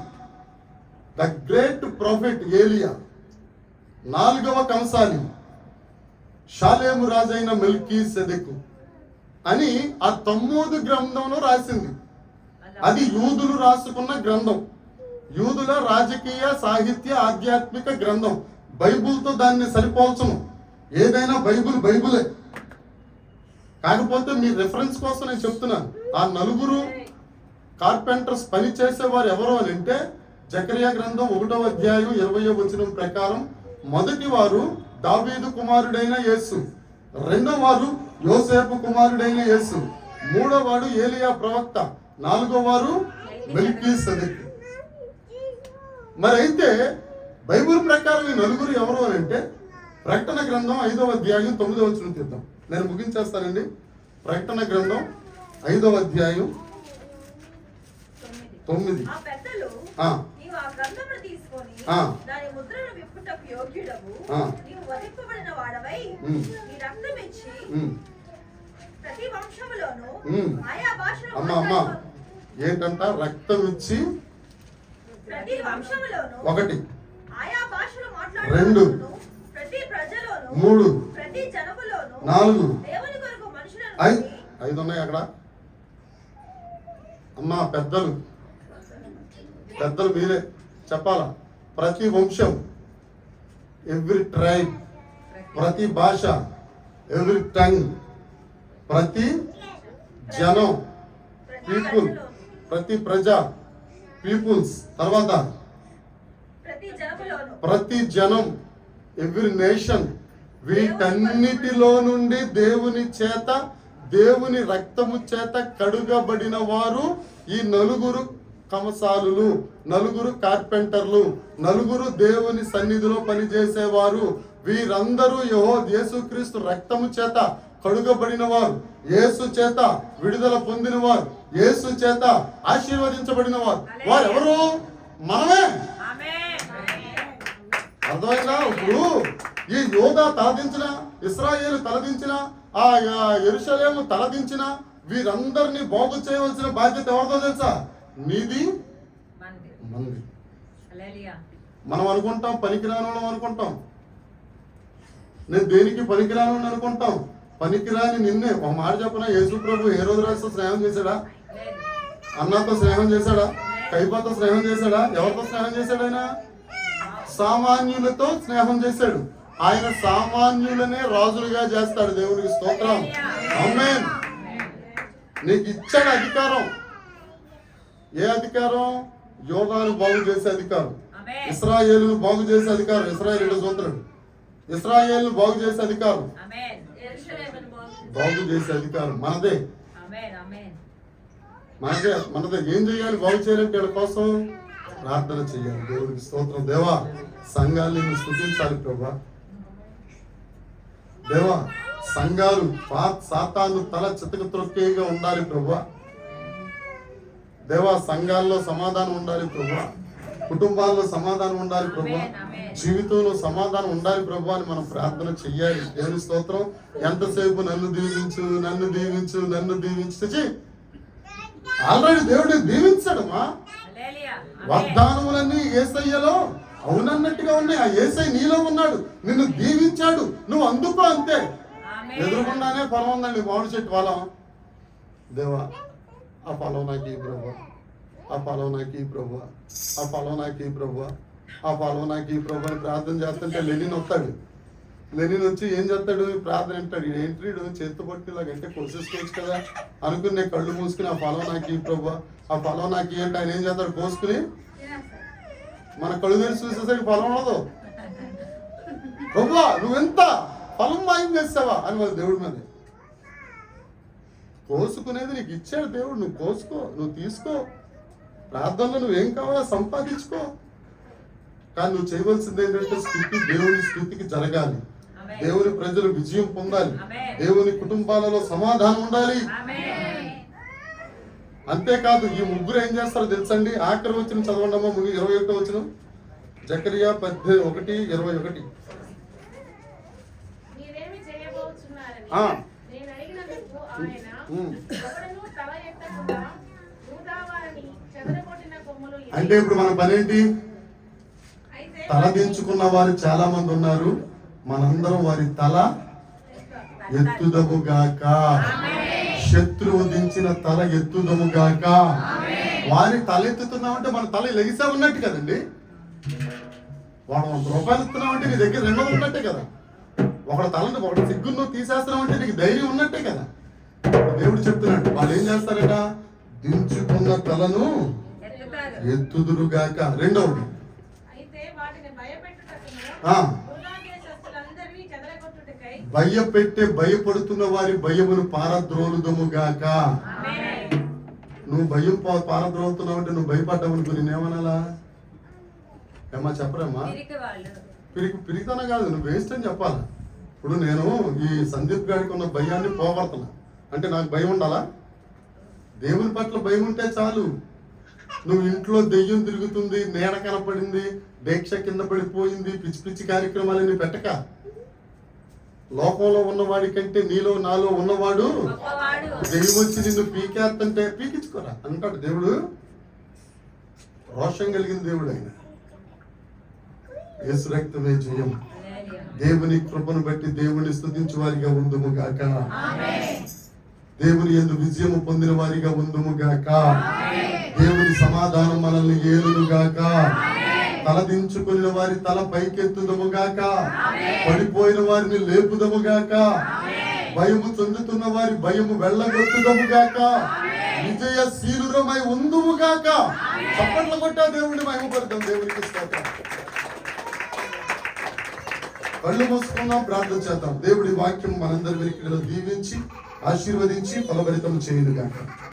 ద గ్రేట్ ప్రాఫిట్ ఏలియా. నాలుగవ కంసాలి షాలేము రాజైన మెల్కీసెదెకు అని ఆ తమ్మూదు గ్రంథంలో రాసింది. అది యూదులు రాసుకున్న గ్రంథం, యూదుల రాజకీయ సాహిత్య ఆధ్యాత్మిక గ్రంథం. బైబుల్తో దాన్ని సరిపోల్చను. ఏదైనా బైబులే. కాకపోతే మీ రెఫరెన్స్ కోసం నేను చెప్తున్నాను. ఆ నలుగురు కార్పెంటర్స్ పని చేసేవారు ఎవరు అని అంటే, జకరియా గ్రంథం 1వ అధ్యాయం 20వ వచనం ప్రకారం మొదటి వారు దావీదు కుమారుడైన యేసు, రెండో వారు యోసేపు కుమారుడైన యేసు, మూడో వాడు ఏలియా ప్రవక్త, నాలుగో వారు మెల్కీసెదెకు. మరి అయితే బైబిల్ ప్రకారం ఈ నలుగురు ఎవరు అని అంటే, ప్రకటన గ్రంథం 5వ అధ్యాయం 9వ వచనం తీద్దాం. నేను ముగించేస్తానండి. ప్రకటన గ్రంథం 5వ అధ్యాయం 9. ఆ పెద్దలు, నీవు ఆ గ్రంథమును తీసుకొని దాని ముద్రను విప్పుటకు యోగ్యుడవు, నీవు వధింపబడిన వాడవై నీ రక్తం ఇచ్చి ప్రతి వంశములోను ఆయా భాషలో అమ్మా ఏంటంట? రక్తం ఇచ్చి ప్రతి వంశములోను ఒకటి, ఆయా భాషలు రెండు, మాట్లాడును, ప్రతి ప్రజలోను, మూడు, ప్రతి జనములోను, నాలుగు, దేవుని కొరకు మనుషులను 5 ఉన్నాయి అక్కడ. అమ్మా పెద్దలు మీరే చెప్పాలా. ప్రతి వంశం, ఎవ్రీ ట్రైబ్, ప్రతి భాష, ఎవ్రీ టంగ్, ప్రతి జనం, పీపుల్, ప్రతి ప్రజ, పీపుల్స్, తర్వాత ప్రతి జనం, ఎవ్రీ నేషన్. వీటన్నిటిలో నుండి దేవుని చేత, దేవుని రక్తము చేత కడుగబడిన వారు ఈ నలుగురు కంసాలులు, నలుగురు కార్పెంటర్లు, నలుగురు దేవుని సన్నిధిలో పనిచేసేవారు. వీరందరూ యేసుక్రీస్తు రక్తము చేత కడుగబడిన వారు, యేసు చేత విడుదల పొందిన వారు, యేసు చేత ఆశీర్వదించబడిన వారు. వారెవరు? మనమే. అర్థమైందా? ఇప్పుడు ఈ యోధా తలదించిన, ఇశ్రాయేలు తలదించిన, ఆ యెరూషలేము తలదించిన వీరందరినీ బాగు చేయవలసిన బాధ్యత ఎవరిదో తెలుసా? నీది, మంది. మనం అనుకుంటాం పనికిరాను అనుకుంటాం, నేను దేనికి పనికిరాను అనుకుంటాం. పనికిరాని నిన్నే. ఒక మాట చెప్పిన, యేసు ప్రభు హేరోదు రాజుతో స్నేహం చేశాడా? అన్నతో స్నేహం చేశాడా? కైపాతో స్నేహం చేశాడా? ఎవరితో స్నేహం చేశాడు? ఆయన సామాన్యులతో స్నేహం చేశాడు. ఆయన సామాన్యులనే రాజులుగా చేస్తాడు. దేవునికి స్తోత్రం. ఆమేన్. నీకు ఇచ్చాడు అధికారం. ఏ అధికారం? యోధాను బాగు చేసే అధికారం, ఇశ్రాయేలును బాగు చేసే అధికారం. ఇశ్రాయేలు సోదరుడు, ఇశ్రాయేలును బాగు చేసే అధికారం, బాగు చేసే అధికారం మనదే. మనదే. ఏం చేయాలి? బాగు చేయాలంటే వీళ్ళ కోసం ప్రార్థన చేయాలి. దేవుడికి స్తోత్రం. దేవా, సంఘాన్ని నువ్వు స్తుతించాలి ప్రభా. దేవా, సంఘాలు సాతాను తల చితక త్రొక్కేగా ఉండాలి ప్రభా. దేవా, సంఘాల్లో సమాధానం ఉండాలి ప్రభా, కుటుంబాల్లో సమాధానం ఉండాలి ప్రభా, జీవితంలో సమాధానం ఉండాలి ప్రభా అని మనం ప్రార్థన చెయ్యాలి. దేవుని స్తోత్రం. ఎంతసేపు నన్ను దీవించు, నన్ను దీవించు, నన్ను దీవించు. ఆల్రెడీ దేవుడు దీవించాడమ్మా. వాగ్దానములన్నీ యేసయ్యలో అవునన్నట్టుగా ఉన్నాయి. ఆ యేసయ్య నీలో ఉన్నాడు, నిన్ను దీవించాడు, నువ్వు అందుకో అంతే. ఎదురుకుండానే ఫలం ఉందండి, మామిడి చెట్టు ఫలం. దేవా, ఆ ఫలం నాకు ఈ ప్రభు, ఆ ఫలం నాకు ఈ ప్రభు, ఆ ఫలం నాకు ఈ ప్రభు, ఆ ఫలం నాకు ఈ ప్రభు అని ప్రార్థన చేస్తుంటే లెనిన్ వస్తాడు. లెనిన్ వచ్చి ఏం చేస్తాడు? ప్రార్థన అంటాడు. ఏంటి చేతి పట్టి ఇలాగంటే కోసేసుకోవచ్చు కదా అనుకుని కళ్ళు మూసుకుని, ఆ ఫలం నాకు ఈ ప్రభు, ఆ ఫలం నాకు ఏంటి ఆయన ఏం చేస్తాడు? కోసుకుని మన కళ్ళు తెరిచి చూసేసరికి ఫలం ఉండదు. ప్రభు నువ్వెంత ఫలం మాయం చేస్తావా అని వాళ్ళ దేవుడి మీద. కోసుకునేది నీకు ఇచ్చాడు దేవుడు, నువ్వు కోసుకో, నువ్వు తీసుకో. ప్రార్థనలో నువ్వేం కావాలో సంపాదించుకో. కానీ నువ్వు చేయవలసింది ఏంటంటే స్థితి, దేవుని స్థితికి జరగాలి, దేవుని ప్రజలు విజయం పొందాలి, దేవుని కుటుంబాలలో సమాధానం ఉండాలి. అంతేకాదు ఈ ముగ్గురు ఏం చేస్తారో తెలుసండి? ఆఖరి వచ్చిన చదవండమ్మా, 21వ వచనం. జకరియా 11:21. మీరేమి చేయబోతున్నారని ఆ. నేను అడిగినందుకు ఆయన ఎవడనూ తల ఎత్తకుండా యూదావారిని చెదరగొట్టిన కొమ్మలు ఇవి. అంటే ఇప్పుడు మన పనేంటి? అయితే తల దించుకున్న వారు చాలా మంది ఉన్నారు. మనందరం వారి తల ఎత్తుదముగాక. శత్రువు దించిన తల ఎత్తుదముగాక. వారి తల ఎత్తుతున్నామంటే మన తల లెగిసా ఉన్నట్టు కదండి. వాడు 100 రూపాయలు ఇస్తున్నామంటే నీ దగ్గర 200 ఉన్నట్టే కదా. ఒకటి సిగ్గును తీసేస్తున్నామంటే నీకు ధైర్యం ఉన్నట్టే కదా. దేవుడు చెప్తున్నాడు, వాళ్ళు ఏం చేస్తారట? దించుకున్న తలను ఎత్తుతారు. ఎత్తుదురుగాక. రెండవది అయితే వాటిని భయపెట్టుటకును ఆ, యూదా దేశస్థులందరినీ చెదరగొట్టుటకై భయపెట్టే భయపడుతున్న వారి భయమును పారద్రోలుదముగాక. నువ్వు భయం పారద్రోలుతున్నావు అంటే నువ్వు భయపడ్డావు అనుకో, నేనేమనాలా? ఏమా చెప్పరమ్మా? పిరికి వాళ్ళు. పిరిగితనం కాదు, నువ్వు వేస్ట్ అని చెప్పాలా. ఇప్పుడు నేను ఈ సందీప్ గారికి ఉన్న భయాన్ని పోగొడుతున్నా అంటే నాకు భయం ఉండాలా? దేవుని పట్ల భయం ఉంటే చాలు. నువ్వు ఇంట్లో దెయ్యం తిరుగుతుంది, నీడ కనపడింది, దీక్ష కింద పడిపోయింది, పిచ్చి పిచ్చి కార్యక్రమాలన్నీ పెట్టక, లోకంలో ఉన్నవాడి కంటే నీలో నాలో ఉన్నవాడు గొప్పవాడు. దెయ్యం వచ్చి నిన్ను పీకేస్తుంటే పీకించుకోరా అంటాడు దేవుడు. రోషం కలిగిన దేవుడు ఆయన. యేసు రక్తమే జయం. దేవుని కృపను బట్టి దేవుని స్తుతించు వారిగా ఉందుము గాక. దేవుని యందు విజయము పొందిన వారిగా ఉందుము గాక. దేవుని సమాధానం మనల్ని ఏలును గాక. తలదించుకున్న వారి తల పైకెత్తుదము గాక. పడిపోయిన వారిని లేపుదము గాక. భయము చెందుతున్న వారి భయము వెళ్ళగొట్టుదము గాక. విజయశీలురమై ఉందుము గాక. చప్పట్లు కొట్టా దేవుడిని మహిమపడతాం. దేవునికి స్తోత్రం. కళ్ళు మూసుకున్నాం, ప్రార్థన చేద్దాం. దేవుడి వాక్యం మనందరి వెనుకలో దీవించి ఆశీర్వదించి ఫలభరితం చేయును గాక.